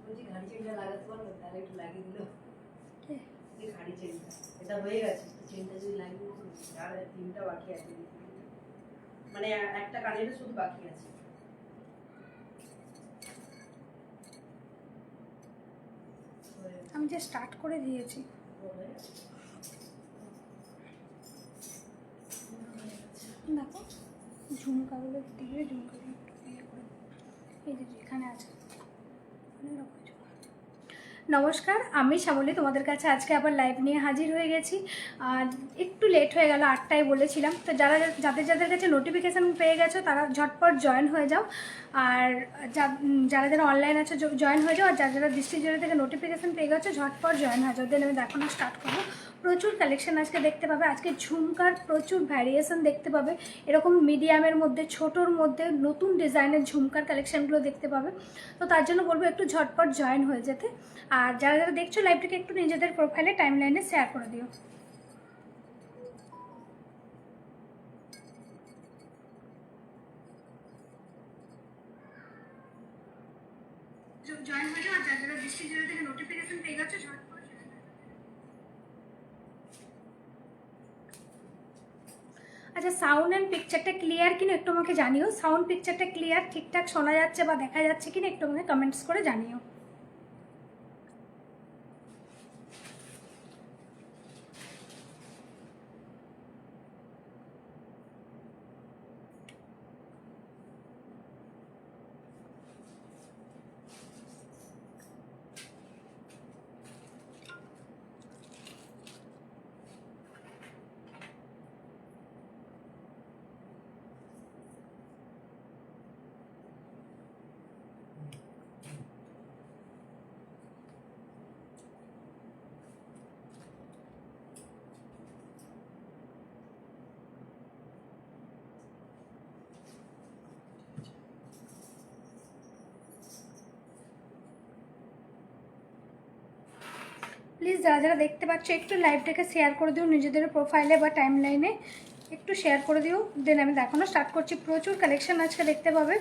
বলছি ঘাড়ি চেনটা লাগাতে পারবো, তাহলে একটু লাগিয়ে দিল। এই ঘাড়ি চেনটা এটা হয়ে গেছে, চেনটা যদি লাগিয়ে দিত, আর তিনটা বাকি আছে, মানে একটা কানের শুধু বাকি আছে। আমি যে স্টার্ট করে দিয়েছি। দেখো ঝুমকাগুলো দিয়ে ঝুমকাগুলো একটু ইয়ে করে, এই যে এখানে আছে অনেক রকম ঝুমকা। নমস্কার, আমি শ্যামলী তোমাদের কাছে আজকে আবার লাইভ নিয়ে হাজির হয়ে গেছি। আর একটু লেট হয়ে গেল, 8টায় বলেছিলাম। তো যাদের কাছে নোটিফিকেশান পেয়ে গেছো তারা ঝটপট জয়েন হয়ে যাও। আর যারা অনলাইন আছে জয়েন হয়ে যাও। আর যারা ডিস্ট্রিক্ট জুয়েলারি থেকে নোটিফিকেশান পেয়ে গেছো ঝটপট জয়েন হয়ে যাও। দেন আমি দেখানো স্টার্ট করবো। প্রচুর কালেকশন আজকে দেখতে পাবে। আজকে ঝুমকার প্রচুর ভ্যারিয়েশন দেখতে পাবে। এরকম মিডিয়ামের মধ্যে, ছোটোর মধ্যে নতুন ডিজাইনের ঝুমকার কালেকশানগুলো দেখতে পাবে। তো তার জন্য বলবো একটু ঝটপট জয়েন হয়ে যেতে। আর যারা দেখছো লাইভটাকে একটু নিজেদের প্রোফাইলে টাইমলাইনে শেয়ার করে দিও। জয়েন হয়ে যাও। আর যারা ডিস্ট্রিক্ট জুয়েলারি থেকে নোটিফিকেশন পেয়ে গেছো ঝটপট। আচ্ছা, সাউন্ড অ্যান্ড পিকচারটা ক্লিয়ার কিনা একটু আমাকে জানিও। সাউন্ড পিকচারটা ক্লিয়ার ঠিকঠাক শোনা যাচ্ছে বা দেখা যাচ্ছে কিনা একটু আমাকে কমেন্টস করে জানিও। প্লিজ যারা দেখতে পাচ্ছ একটু লাইভটাকে শেয়ার করে দিও নিজেদের প্রোফাইলে বা টাইমলাইনে, একটু শেয়ার করে দিও। দেন আমি দেখানো স্টার্ট করছি। প্রচুর কালেকশন আজকে দেখতে পাবে।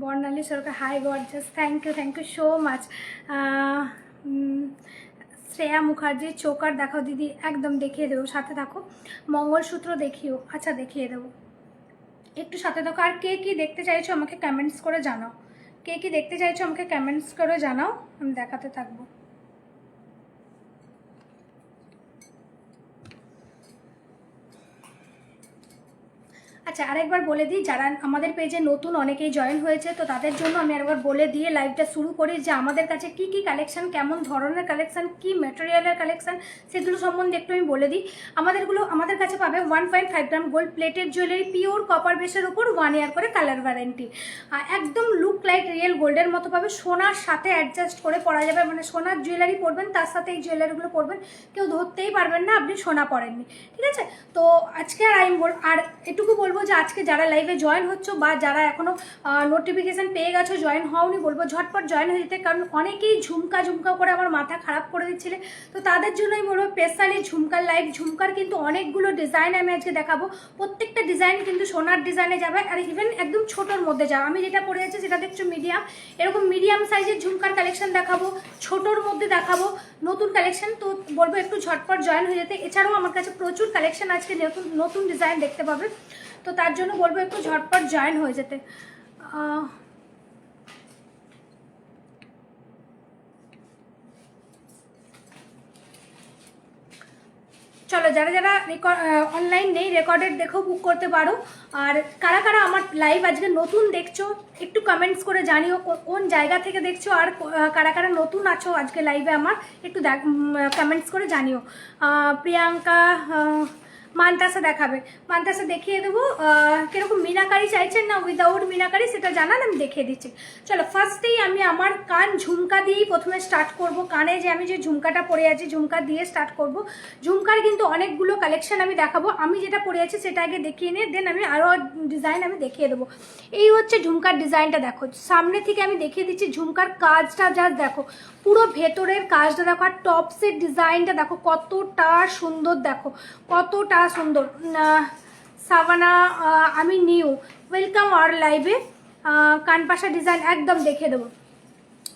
Barnali Sarkar, hi gorgeous, thank you so much. Shreya Mukherjee, choker দেখাও দিদি, একদম দেখিয়ে দেবো, সাথে থাকো। মঙ্গলসূত্র দেখিও, আচ্ছা দেখিয়ে দেবো, একটু সাথে থাকো। আর কে কী দেখতে চাইছো আমাকে কমেন্টস করে জানাও। কে কী দেখতে চাইছো আমাকে কমেন্টস করে জানাও, আমি দেখাতে থাকবো। আচ্ছা, আরেকবার বলে দিই, যারা আমাদের পেজে নতুন অনেকেই জয়েন হয়েছে, তো তাদের জন্য আমি আরেকবার বলে দিয়ে লাইভটা শুরু করি যে আমাদের কাছে কি কি কালেকশন, কেমন ধরনের কালেকশন, কি ম্যাটেরিয়ালের কালেকশন, সেগুলো সম্বন্ধে একটু আমি বলে দিই। আমাদের কাছে পাবে 1.5 গ্রাম gold plated jewellery, pure copper বেসের উপর 1 ইয়ার করে কালার ওয়ারেন্টি। একদম লুক লাইক রিয়েল গোল্ডের মতো পাবে। সোনার সাথে অ্যাডজাস্ট করে পরা যাবে, মানে সোনার জুয়েলারি পরবেন তার সাথে এই জুয়েলারিগুলো পরবেন, কেউ ধরতেই পারবেন না আপনি সোনা পরেননি, ঠিক আছে? তো আজকে আর এটুকু বলবো যে আজকে যারা লাইভে জয়েন হচ্ছে বা যারা এখনও নোটিফিকেশান পেয়ে গেছো জয়েন হওনি, বলবো ঝটপট জয়েন হয়ে যেতে। কারণ অনেকেই ঝুমকা করে আমার মাথা খারাপ করে দিচ্ছিলে, তো তাদের জন্যই বলবো স্পেশালি ঝুমকার লাইভ। ঝুমকার কিন্তু অনেকগুলো ডিজাইন আমি আজকে দেখাবো, প্রত্যেকটা ডিজাইন কিন্তু সোনার ডিজাইনে যাবে। আর ইভেন একদম ছোটোর মধ্যে যাবে। আমি যেটা পরে যাচ্ছি সেটা দেখছো মিডিয়াম, এরকম মিডিয়াম সাইজের ঝুমকার কালেকশন দেখাবো, ছোটোর মধ্যে দেখাবো নতুন কালেকশন। তো বলবো একটু ঝটপট জয়েন হয়ে যেতে। এছাড়াও আমার কাছে প্রচুর কালেকশন আজকে নতুন ডিজাইন দেখতে পাবে, তো তার জন্য বলবো একটু ঝটপট জয়েন হয়ে যেতে। চলো, যারা অনলাইন নেই রেকর্ডেড দেখেও বুক করতে পারো। আর কারা আমার লাইভ আজকে নতুন দেখছো একটু কমেন্টস করে জানিও কোন জায়গা থেকে দেখছো। আর কারা নতুন আছো আজকে লাইভে আমার একটু কমেন্টস করে জানিও। প্রিয়াঙ্কা, মানতাসা দেখাবে, মানতাসা দেখিয়ে দেবো। কীরকম মিনাকারি চাইছেন না উইদাউট মিনাকারি সেটা জানান, আমি দেখিয়ে দিচ্ছি। চলো ফার্স্টেই আমি আমার কান ঝুমকা দিয়েই প্রথমে স্টার্ট করব। কানে যে আমি যে ঝুমকাটা পরে আছি ঝুমকা দিয়ে স্টার্ট করব। ঝুমকার কিন্তু অনেকগুলো কালেকশন আমি দেখাবো, আমি যেটা পরে আছি সেটা আগে দেখিয়ে নিয়ে দেন আমি আরও ডিজাইন আমি দেখিয়ে দেবো। এই হচ্ছে ঝুমকার ডিজাইনটা, দেখো সামনে থেকে আমি দেখিয়ে দিচ্ছি। ঝুমকার কাজটা যা দেখো, পুরো ভেতরের কাজটা দেখো, আর টপসের ডিজাইনটা দেখো কতটা সুন্দর, দেখো কতটা সুন্দর। সাভানা আমি নিউ, ওয়েলকাম আওয়ার লাইভে। কানপাশা ডিজাইন একদম দেখে দেবো।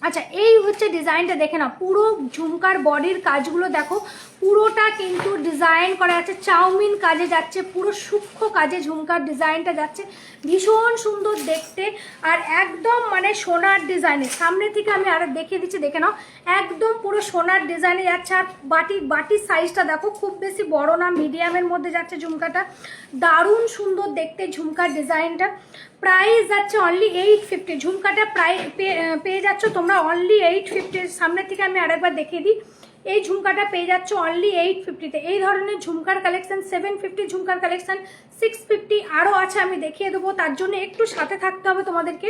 আচ্ছা এই হচ্ছে ডিজাইনটা দেখে নাও, পুরো ঝুমকার বডির কাজগুলো দেখো, পুরোটা কিন্তু ডিজাইন করা যাচ্ছে, চাউমিন কাজে যাচ্ছে, পুরো সূক্ষ্ম কাজে ঝুমকার ডিজাইনটা যাচ্ছে, ভীষণ সুন্দর দেখতে। আর একদম মানে সোনার ডিজাইনে, সামনে থেকে আমি আরো দেখিয়ে দিচ্ছি, দেখে নাও একদম পুরো সোনার ডিজাইনে যাচ্ছে। আর বাটির সাইজটা দেখো, খুব বেশি বড় না, মিডিয়ামের মধ্যে যাচ্ছে ঝুমকাটা, দারুণ সুন্দর দেখতে ঝুমকার ডিজাইনটা। প্রাইস যাচ্ছে অনলি 850। ঝুমকাটা প্রায় পেয়ে যাচ্ছ তোমরা অনলি 850। সামনে থেকে আমি আরেকবার দেখিয়ে দিই, এই ঝুমকাটা পেয়ে যাচ্ছ অনলি 850-তে। এই ধরনের ঝুমকার কালেকশন 750, ঝুমকার কালেকশন 650 আরও আছে, আমি দেখিয়ে দেবো, তার জন্য একটু সাথে থাকতে হবে তোমাদেরকে।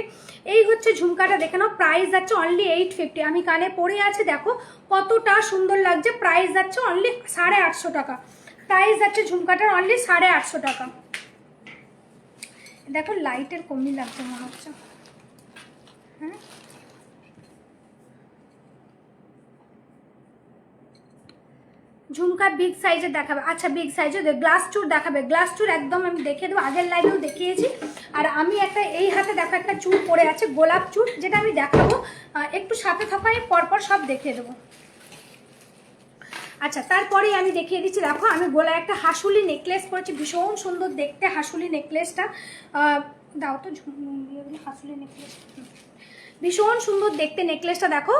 এই হচ্ছে ঝুমকাটা দেখে নাও, প্রাইস যাচ্ছে অনলি 850। আমি কানে পরে আছি, দেখো কতটা সুন্দর লাগছে। প্রাইস যাচ্ছে অনলি 850 টাকা। প্রাইস যাচ্ছে ঝুমকাটার অনলি 850 টাকা। দেখো লাইটের কমই লাগছে মনে হচ্ছে, হ্যাঁ ঝুমকা বিগ সাইজের দেখাবে। আচ্ছা বিগ সাইজের গ্লাস চুর দেখাবে, গ্লাস চুর একদম আমি দেখিয়ে দেবো, আগের লাইভেও দেখিয়েছি। আর আমি একটা এই হাতে দেখো একটা চুর পরে আছে, গোলাপ চুর, যেটা আমি দেখাবো, একটু সাথে থাকা আমি পরপর সব দেখিয়ে দেবো। আচ্ছা তারপরেই আমি দেখিয়ে দিচ্ছি, দেখো আমি গলায় একটা হাসুলি নেকলেস পরেছি, ভীষণ সুন্দর দেখতে হাসুলি নেকলেসটা। দাও তো হাসুলি নেকলেস, ভীষণ সুন্দর দেখতে নেকলেসটা দেখো,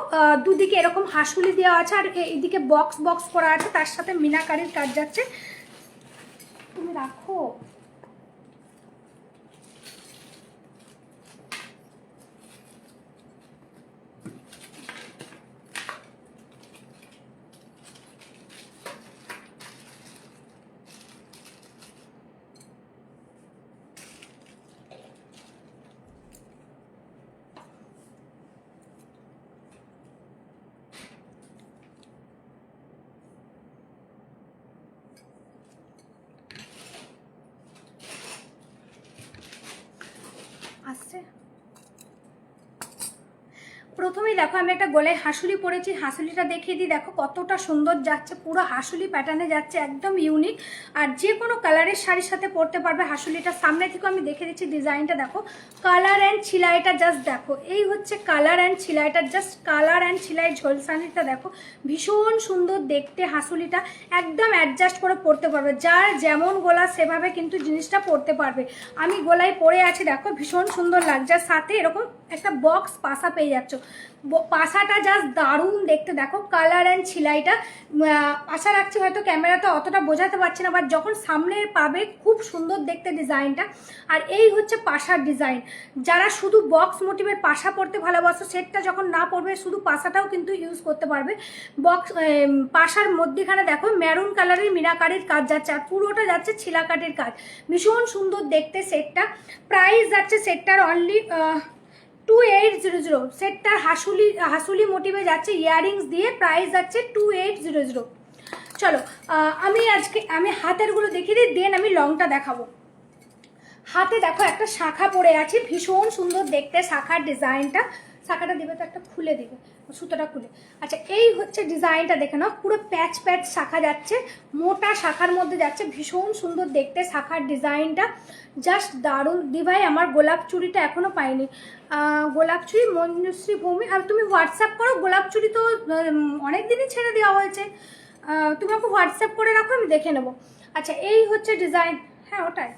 দুদিকে এরকম হাসুলি দেওয়া আছে, আর এইদিকে বক্স বক্স করা আছে, তার সাথে মিনাকারির কাজ যাচ্ছে। তুমি রাখো, আসছে। প্রথমেই দেখো আমি একটা গলায় হাসুলি পরেছি, হাসুলিটা দেখিয়ে দিই, দেখো কতটা সুন্দর যাচ্ছে, পুরো হাসুলি প্যাটার্নে যাচ্ছে, একদম ইউনিক। আর যে কোনো কালারের শাড়ির সাথে পরতে পারবে হাসুলিটা। সামনে থেকে আমি দেখে দিচ্ছি ডিজাইনটা, দেখো কালার অ্যান্ড ছিলাইটা জাস্ট দেখো, এই হচ্ছে কালার অ্যান্ড ছিলাইটা, জাস্ট কালার অ্যান্ড ছিলাই ঝোলসানিটা দেখো, ভীষণ সুন্দর দেখতে হাসুলিটা, একদম অ্যাডজাস্ট করে পরতে পারবে, যার যেমন গলা সেভাবে কিন্তু জিনিসটা পরতে পারবে। আমি গলায় পরে আছি, দেখো ভীষণ সুন্দর লাগছে, সাথে এরকম একটা বক্স পাশা পেয়ে যাচ্ছ, পাশাটা জাস্ট দারুণ দেখতে, দেখো কালার অ্যান্ড ছিলাইটা। আশা রাখছি হয়তো ক্যামেরাতে অতটা বোঝাতে পারছি না, বাট যখন সামনে পাবে খুব সুন্দর দেখতে ডিজাইনটা। আর এই হচ্ছে পাশার ডিজাইন, যারা শুধু বক্স মোটিভের পাশা পরতে ভালোবাসো, সেটটা যখন না পরবে শুধু পাশাটাও কিন্তু ইউজ করতে পারবে। বক্স পাশার মধ্যেখানে দেখো মেরুন কালারের মিনাকারির কাজ যাচ্ছে, আর পুরোটা যাচ্ছে ছিলাকাটির কাজ, ভীষণ সুন্দর দেখতে সেটটা। প্রাইস যাচ্ছে সেটটার অনলি 2800। সেটটার হাসুলি মোটিভে যাচ্ছে ইয়াররিংস দিয়ে, প্রাইস যাচ্ছে 2800। চলো আমি হাতেরগুলো দেখিয়ে দিই, দেন আমি লংটা দেখাবো। হাতে দেখো একটা শাখা পরে আছে, ভীষণ সুন্দর দেখতে শাখার ডিজাইনটা। শাখাটা দিবে তো একটা খুলে দিবে, সুতোটা খুলে। আচ্ছা এই হচ্ছে ডিজাইনটা দেখে নাও, পুরো প্যাচ প্যাচ শাখা যাচ্ছে, মোটা শাখার মধ্যে যাচ্ছে, ভীষণ সুন্দর দেখতে শাখার ডিজাইনটা, জাস্ট দারুণ। দিভাই আমার গোলাপ চুড়িটা এখনো পাইনি, গোলাপ চুড়ি মঞ্জুশ্রী ভূমি, আর তুমি হোয়াটসঅ্যাপ করো, গোলাপ চুড়ি তো অনেক দিনই ছেড়ে দেওয়া হয়েছে, তুমি আমাকে হোয়াটসঅ্যাপ করে রাখো, আমি দেখে নেবো। আচ্ছা এই হচ্ছে ডিজাইন, হ্যাঁ ওটাই,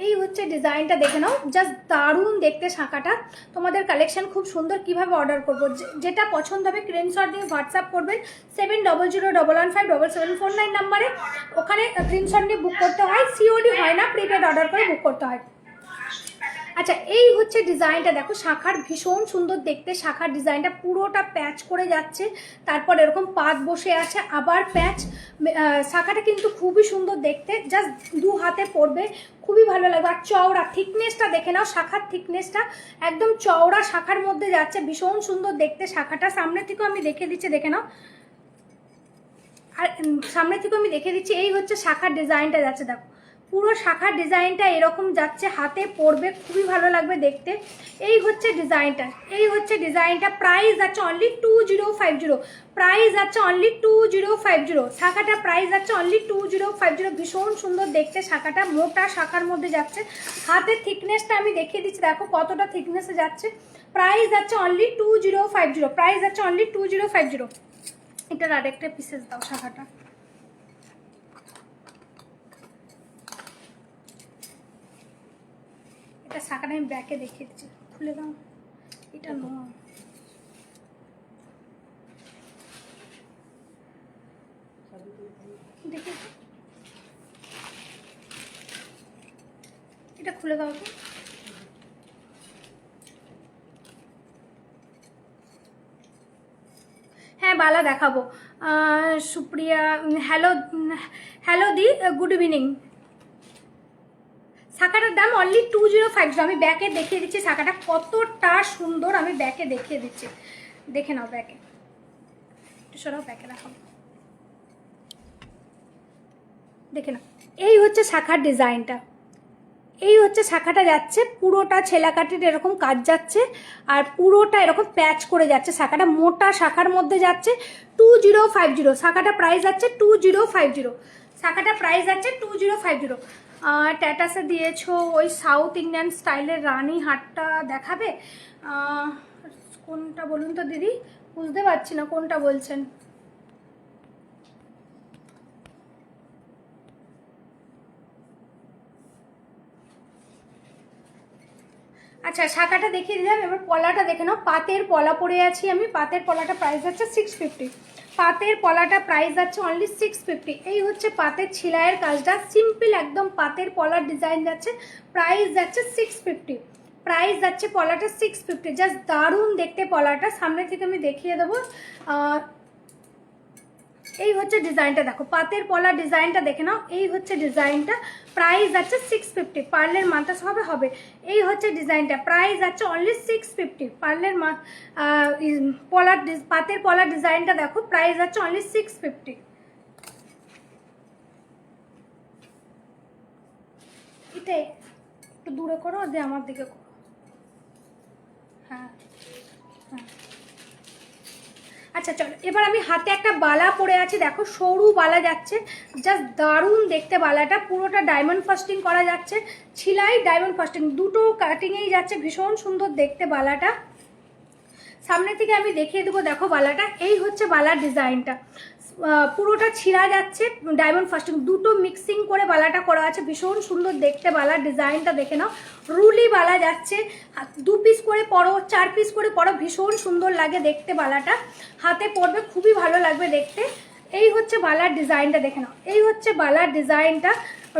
এই হচ্ছে ডিজাইনটা দেখে নাও, জাস্ট দারুণ দেখতে শাঁখাটা। তোমাদের কালেকশন খুব সুন্দর, কিভাবে অর্ডার করবো, যেটা পছন্দ হবে স্ক্রিনশট দিয়ে হোয়াটসঅ্যাপ করবেন 7001157749 নাম্বারে, ওখানে স্ক্রিনশট নিয়ে বুক করতে হয়, সিওডি হয় না, প্রিপেড অর্ডার করে বুক করতে হয়। আচ্ছা এই হচ্ছে ডিজাইনটা, দেখো শাখার ভীষণ সুন্দর দেখতে, শাখার ডিজাইনটা পুরোটা প্যাচ করে যাচ্ছে, তারপর এরকম পাত বসে আছে, আবার প্যাচ। শাখাটা কিন্তু খুবই সুন্দর দেখতে, জাস্ট 2 হাতে পড়বে, খুবই ভালো লাগবে। আর চওড়া থিকনেসটা দেখে নাও, শাখার থিকনেসটা একদম চওড়া শাখার মধ্যে যাচ্ছে, ভীষণ সুন্দর দেখতে শাখাটা। সামনে থেকেও আমি দেখে দিচ্ছি, দেখে নাও। আর সামনে থেকে আমি দেখে দিচ্ছি, এই হচ্ছে শাখার ডিজাইনটা যাচ্ছে, দেখো পুরো শাখার ডিজাইনটা এরকম যাচ্ছে, হাতে পড়বে, খুবই ভালো লাগবে দেখতে। এই হচ্ছে ডিজাইনটা, এই হচ্ছে ডিজাইনটা। প্রাইস যাচ্ছে অনলি 2050, প্রাইস যাচ্ছে অনলি 2050, শাখাটা প্রাইস যাচ্ছে অনলি 2050। ভীষণ সুন্দর দেখতে শাখাটা, মোটা শাখার মধ্যে যাচ্ছে। হাতের থিকনেসটা আমি দেখিয়ে দিচ্ছি, দেখো কতটা থিকনেসে যাচ্ছে। প্রাইস যাচ্ছে অনলি 2050, প্রাইস যাচ্ছে অনলি 2050। এটার আরেকটা পিসেস দাও শাখাটা। এটা শাখাটা আমি ব্যাকে দেখিয়ে দিচ্ছি, খুলে দাও। এটা নয়, দেখে এটা খুলে দাও তো। হ্যাঁ বালা দেখাবো। সুপ্রিয়া, হ্যালো হ্যালো দি, গুড ইভিনিং। শাখাটার দাম অনলি 2050। আমি ব্যাকে দেখিয়ে দিচ্ছি শাখাটা কতটা সুন্দর, আমি ব্যাকে দেখিয়ে দিচ্ছি, দেখে নাও ব্যাকে। একটু সরাও, ব্যাকে দেখাবো, দেখে নাও। এই হচ্ছে শাখার ডিজাইনটা, এই হচ্ছে শাখাটা যাচ্ছে, পুরোটা ছেলাকাটির এরকম কাজ যাচ্ছে, আর পুরোটা এরকম প্যাচ করে যাচ্ছে। শাখাটা মোটা শাখার মধ্যে যাচ্ছে, 2050। শাখাটা প্রাইস যাচ্ছে 2050, শাখাটা প্রাইস যাচ্ছে 2050। ট্যাটাসে দিয়েছো ওই সাউথ ইন্ডিয়ান স্টাইলের রানী হাটটা দেখাবে, কোনটা বলুন তো দিদি, বুঝতে পারছি না কোনটা বলছেন। আচ্ছা শাখাটা দেখিয়ে দিলাম, এবার পলাটা দেখে নাও। পাতের পলা পরে আছি আমি, পাতের পলাটা প্রাইস যাচ্ছে 650, পাতের পলাটা প্রাইস যাচ্ছে অনলি 650। এই হচ্ছে পাতের ছিলাইয়ের কাজটা, সিম্পল একদম পাতের পলার ডিজাইন যাচ্ছে, প্রাইস যাচ্ছে 650, প্রাইস যাচ্ছে পলাটা 650। জাস্ট দারুণ দেখতে পলাটা, সামনে থেকে আমি দেখিয়ে দেবো। এই হচ্ছে ডিজাইনটা, দেখো পাতের পলা ডিজাইনটা দেখে নাও। এই হচ্ছে ডিজাইনটা, প্রাইস যাচ্ছে 650, পার্লের মাথা হবে হবে। এই হচ্ছে ডিজাইনটা, প্রাইস যাচ্ছে অনলি 650। পার্লের পলার পাতের পলার ডিজাইনটা দেখো, প্রাইস যাচ্ছে অনলি 650। এটাই একটু দূরে করো, দিয়ে আমার দিকে করো। হ্যাঁ হ্যাঁ, আচ্ছা চলো এবার আমি হাতে একটা বালা পরে আছি, দেখো সরু বালা যাচ্ছে, জাস্ট দারুণ দেখতে বালাটা, পুরোটা ডায়মন্ড ফাস্টিং করা যাচ্ছে, ছিলাই ডায়মন্ড ফাস্টিং দুটো কাটিংয়েই যাচ্ছে, ভীষণ সুন্দর দেখতে বালাটা। সামনে থেকে আমি দেখিয়ে দেবো, দেখো বালাটা, এই হচ্ছে বালার ডিজাইনটা, পুরোটা ছিঁড়া যাচ্ছে, ডায়মন্ড ফাস্টিং দুটো মিক্সিং করে বালাটা করা আছে, ভীষণ সুন্দর দেখতে বালার ডিজাইনটা দেখে নাও। রুলি বালা যাচ্ছে, 2 পিস করে পরো, 4 পিস করে পরো, ভীষণ সুন্দর লাগে দেখতে বালাটা, হাতে পরবে খুবই ভালো লাগবে দেখতে। এই হচ্ছে বালার ডিজাইনটা দেখে নাও, এই হচ্ছে বালার ডিজাইনটা।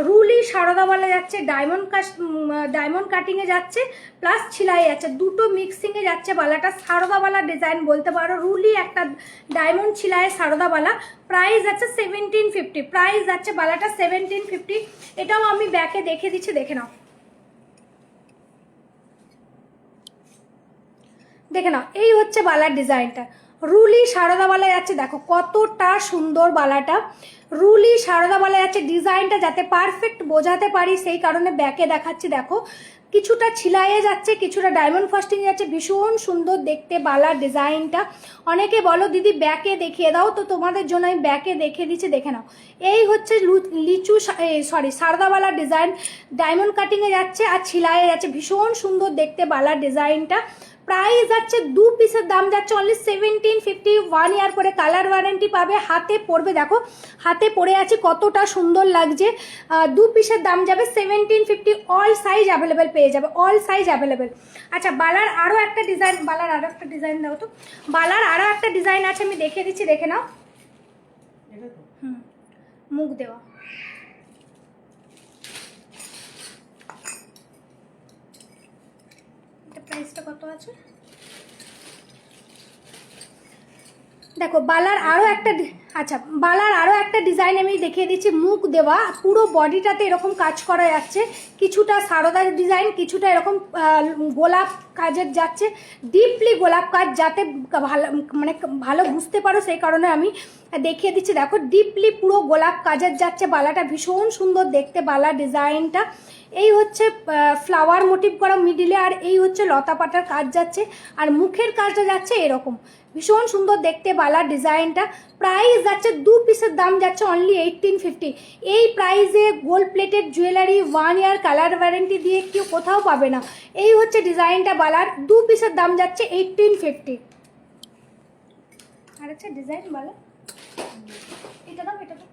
রুলি সারদা বালা যাচ্ছে, ডায়মন্ড কাটিংয়ে যাচ্ছে, প্লাস ছিলাই যাচ্ছে, দুটো মিক্সিংয়ে যাচ্ছে বালাটা, সারদা বালা ডিজাইন বলতে পারো, রুলি একটা ডায়মন্ড ছিলায় সারদা বালা। প্রাইস যাচ্ছে 1750, প্রাইস যাচ্ছে বালাটা 1750। এটাও আমি ব্যাকে দেখে দিচ্ছি, দেখে নাও, দেখে নাও। এই হচ্ছে বালার ডিজাইনটা, রুলি সারদা বালা যাচ্ছে, দেখো কতটা সুন্দর বালাটা, রুলি সারদা বালা যাচ্ছে। ডিজাইনটা যাতে পারফেক্ট বোঝাতে পারি সেই কারণে ব্যাকে দেখাচ্ছি, দেখো কিছুটা ছিলাইয়ে যাচ্ছে, কিছুটা ডায়মন্ড ফাস্টিং যাচ্ছে, ভীষণ সুন্দর দেখতে বালার ডিজাইনটা। অনেকে বলো দিদি ব্যাকে দেখিয়ে দাও, তো তোমাদের জন্য আমি ব্যাকে দেখিয়ে দিচ্ছি, দেখে নাও। এই হচ্ছে সারদাবালার ডিজাইন, ডায়মন্ড কাটিংয়ে যাচ্ছে আর ছিলাইয়ে যাচ্ছে, ভীষণ সুন্দর দেখতে বালার ডিজাইনটা। প্রাইস যাচ্ছে 2 পিসের দাম যাচ্ছে অনলি 1750, 1 ইয়ার করে কালার ওয়ারেন্টি পাবে, হাতে পরবে, দেখো হাতে পরে আছে কতটা সুন্দর লাগছে। 2 পিসের দাম যাবে 1750, অল সাইজ অ্যাভেলেবেল পেয়ে যাবে, অল সাইজ অ্যাভেলেবেল। আচ্ছা বালার আরও একটা ডিজাইন, বালার আরও একটা ডিজাইন দাও তো, বালার আরও একটা ডিজাইন আছে, আমি দেখিয়ে দিচ্ছি, দেখে নাও। মুখ দেওয়া, কত আছে দেখো। বালার আরও একটা আচ্ছা, বালার আরও একটা ডিজাইন আমি দেখিয়ে দিচ্ছি, মুখ দেওয়া, পুরো বডিটাতে এরকম কাজ করা যাচ্ছে, কিছুটা সারদার ডিজাইন, কিছুটা এরকম গোলাপ কাজের যাচ্ছে, ডিপলি গোলাপ কাজ, যাতে ভালো মানে ভালো বুঝতে পারো সেই কারণে আমি দেখিয়ে দিচ্ছি। দেখো ডিপলি পুরো গোলাপ কাজের যাচ্ছে, বালাটা ভীষণ সুন্দর দেখতে, বালা ডিজাইনটা। এই হচ্ছে ফ্লাওয়ার মোটিভ করা মিডিলে, আর এই হচ্ছে লতা পাতার কাজ যাচ্ছে, আর মুখের কাজটা যাচ্ছে এরকম, ভীষণ সুন্দর দেখতে বালার ডিজাইনটা। প্রাইস যাচ্ছে 2 পিসের দাম যাচ্ছে অনলি 1850। এই প্রাইসে গোল্ড প্লেটেড জুয়েলারি 1 ইয়ার কালার ওয়ারেন্টি দিয়ে কেউ কোথাও পাবে না। এই হচ্ছে ডিজাইনটা বালার, 2 পিসের দাম যাচ্ছে 1850। আর আচ্ছা ডিজাইন বালা এটা দাও, এটা দাও।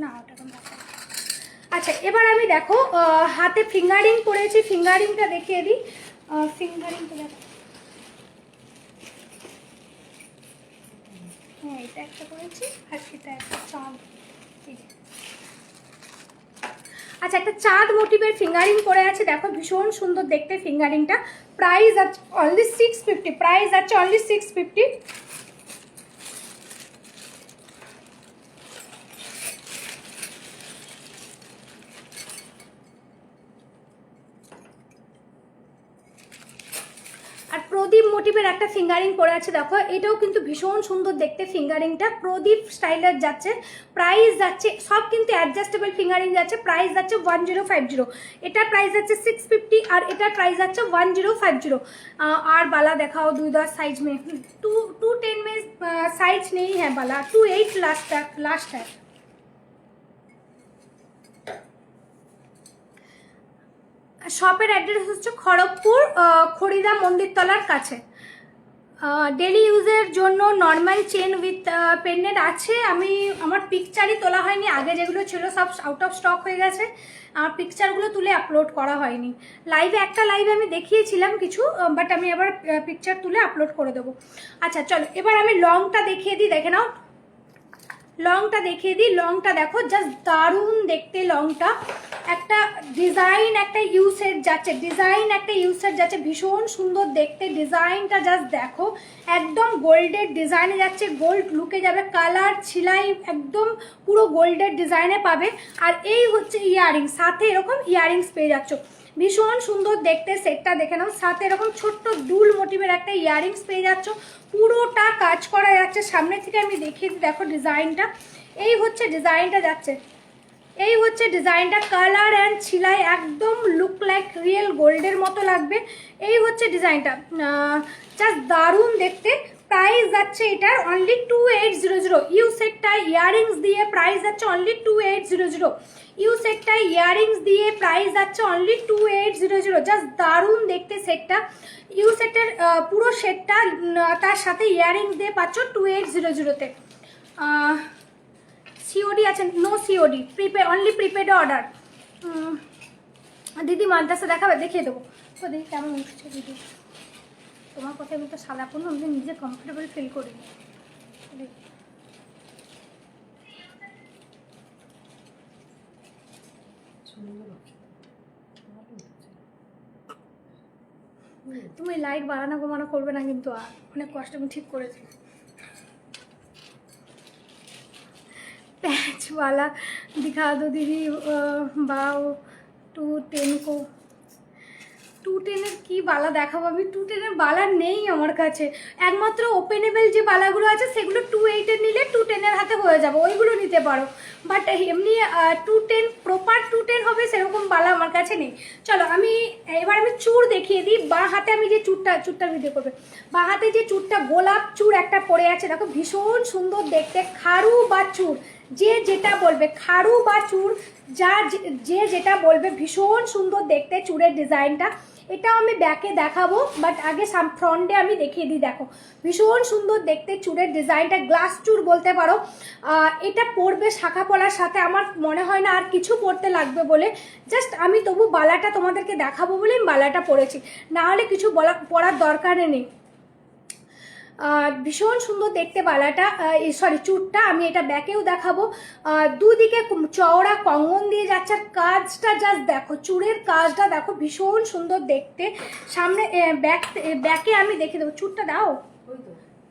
না ওটা কোন ব্যাপার। আচ্ছা এবার আমি দেখো হাতে ফিঙ্গারিং করেছি, ফিঙ্গারিংটা দেখিয়ে দিই। ফিঙ্গারিংটা দেখো, হ্যাঁ এটা একটা করেছি, আর এটা একটা চাঁদ। আচ্ছা একটা চাঁদ মোটিভের ফিঙ্গারিং করে আছে, দেখো ভীষণ সুন্দর দেখতে ফিঙ্গারিংটা। প্রাইস আছে অনলি 650, প্রাইস আছে অনলি 650। আর প্রদীপ মোটিভের একটা ফিঙ্গারিং করে আছে, দেখো এটাও কিন্তু ভীষণ সুন্দর দেখতে ফিঙ্গারিংটা, প্রদীপ স্টাইলের যাচ্ছে। প্রাইস যাচ্ছে সব কিন্তু অ্যাডজাস্টেবল ফিঙ্গারিং যাচ্ছে, প্রাইস যাচ্ছে 1050। এটার প্রাইস যাচ্ছে 650, আর এটার প্রাইস যাচ্ছে 1050। আর बाला দেখাও 2-10 साइज में, 210 में साइज नहीं है बाला, 28 लास्ट है। শপের অ্যাড্রেস হচ্ছে খড়গপুর, খড়িদা মন্দিরতলার কাছে। ডেলি ইউজের জন্য নর্মাল চেন উইথ পেন্ডেন্ট আছে, আমি আমার পিকচারই তোলা হয়নি, আগে যেগুলো ছিল সব আউট অফ স্টক হয়ে গেছে, আমার পিকচারগুলো তুলে আপলোড করা হয়নি। একটা লাইভে আমি দেখিয়েছিলাম কিছু, বাট আমি আবার পিকচার তুলে আপলোড করে দেবো। আচ্ছা চলো এবার আমি লংটা দেখিয়ে দিই, দেখে নাও লংটা দেখিয়ে দিই। লংটা দেখো জাস্ট দারুণ দেখতে লংটা, একটা ডিজাইন একটা ইউসেট যাচ্ছে, ডিজাইন একটা ইউসেট যাচ্ছে, ভীষণ সুন্দর দেখতে ডিজাইনটা, জাস্ট দেখো একদম গোল্ডের ডিজাইনে যাচ্ছে, গোল্ড লুকে যাবে, কালার ছিলাই একদম পুরো গোল্ডের ডিজাইনে পাবে। আর এই হচ্ছে ইয়াররিংস, সাথে এরকম ইয়াররিংস পেয়ে যাচ্ছ, ভীষণ সুন্দর দেখতে সেটটা দেখে নাও, সাথে এরকম ছোট্ট দুল মোটিভের একটা ইয়াররিংস পেয়ে যাচ্ছ, পুরোটা কাজ করা যাচ্ছে। সামনে থেকে আমি দেখিয়ে দিই, দেখো ডিজাইনটা, এই হচ্ছে ডিজাইনটা যাচ্ছে, এই হচ্ছে ডিজাইনটা, কালার অ্যান্ড ছিলাই একদম লুক লাইক রিয়েল গোল্ডের মতো লাগবে। এই হচ্ছে ডিজাইনটা, জাস্ট দারুণ দেখতে। প্রাইস যাচ্ছে এটার অনলি 2800। ইউ সেটটা ইয়াররিংস দিয়ে প্রাইস যাচ্ছে অনলি 2800। ইউ সেটটা ইয়াররিংস দিয়ে প্রাইস যাচ্ছে অনলি 2800। জাস্ট দারুণ দেখতে সেটটা, ইউ সেটের পুরো সেটটা তার সাথে ইয়াররিংস দিয়ে পাচ্ছ 2800-তে। সিওডি আছে? No COD, prepaid, only prepaid order. দিদি মাদ্রাসা দেখাবে, দেখিয়ে দেবো তো, দেখি কেমন উঠছে দিদি। তোমার কথা আমি তো সাদা পড়লো, আমি নিজে কমফোর্টেবল ফিল করি। তুমি লাইট বাড়ানো কমানো করবে না কিন্তু, আর অনেক কষ্ট আমি ঠিক করেছি। पैच वाला दिखा दो दीदी, बाओ 210 को। 210-এর কি বালা দেখাবো আমি, 210-এর বালা নেই আমার কাছে, একমাত্র ওপেনেবল যে বালাগুলো আছে সেগুলো 28-এর নিলে 210-এর হাতে হয়ে যাবে, ওইগুলো নিতে পারো। বাট এমনি 210 প্রপার 210 হবে সেরকম বালা আমার কাছে নেই। চলো এবার আমি চূড় দেখিয়ে দিই। বাঁ হাতে আমি যে চূড়টা ভিডিও করবে, বাঁ হাতে যে চূড়টা গোলাপ চূড় একটা পড়ে আছে, দেখো ভীষণ সুন্দর দেখতে, খাড়ু বা চূড় যে যেটা বলবে, খাড়ু বা চূড় যে যেটা বলবে, ভীষণ সুন্দর দেখতে চূড়ের ডিজাইনটা। এটাও আমি ব্যাকে দেখাবো, বাট আগে ফ্রন্টে আমি দেখিয়ে দিই। দেখো ভীষণ সুন্দর দেখতে চূড়ের ডিজাইনটা, গ্লাস চূড় বলতে পারো। এটা পরবে শাখা পলার সাথে, আমার মনে হয় না আর কিছু পরতে লাগবে বলে, জাস্ট আমি তবু বালাটা তোমাদেরকে দেখাবো বলে আমি বালাটা পরেছি, না হলে কিছু পরার দরকার নেই। ভীষণ সুন্দর দেখতে বালাটা, সরি চুড়টা। আমি এটা ব্যাকেও দেখাবো। দুদিকে চওড়া কঙ্গন দিয়ে যাচ্ছে, আর কাজটা জাস্ট দেখো, চুড়ের কাজটা দেখো, ভীষণ সুন্দর দেখতে। সামনে ব্যাকে আমি দেখে দেবো। চুড়টা দাও,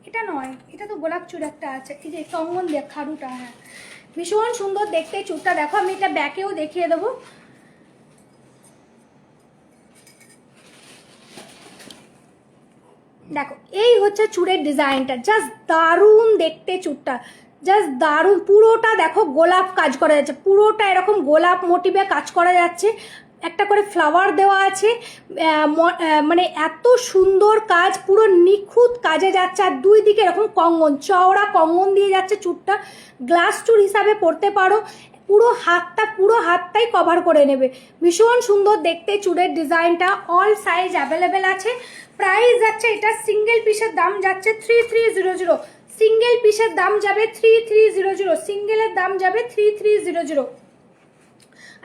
এটা নয়, এটা তো গোলাপ চুড় একটা আছে, এই যে কঙ্গন দিয়ে খাড়ুটা, হ্যাঁ ভীষণ সুন্দর দেখতে চুড়টা দেখো। আমি এটা ব্যাকেও দেখিয়ে দেবো। দেখো এই হচ্ছে চুড়ের ডিজাইনটা, জাস্ট দারুণ দেখতে চুড়টা, জাস্ট দারুণ। পুরোটা দেখো গোলাপ কাজ করা যাচ্ছে, পুরোটা এরকম গোলাপ মোটিভে কাজ করা যাচ্ছে, একটা করে ফ্লাওয়ার দেওয়া আছে, মানে এত সুন্দর কাজ, পুরো নিখুঁত কাজে যাচ্ছে। আর দুই দিকে এরকম কঙ্গন, চওড়া কঙ্গন দিয়ে যাচ্ছে। চুড়টা গ্লাস চুড় হিসাবে পরতে পারো, পুরো হাতটাই কভার করে নেবে। ভীষণ সুন্দর দেখতে চুড়ের ডিজাইনটা। অল সাইজ অ্যাভেলেবেল আছে। প্রাইস যাচ্ছে, এটা সিঙ্গেল পিসের দাম যাচ্ছে 3300, সিঙ্গেল পিসের দাম যাবে 3300, সিঙ্গেলের দাম যাবে 3300।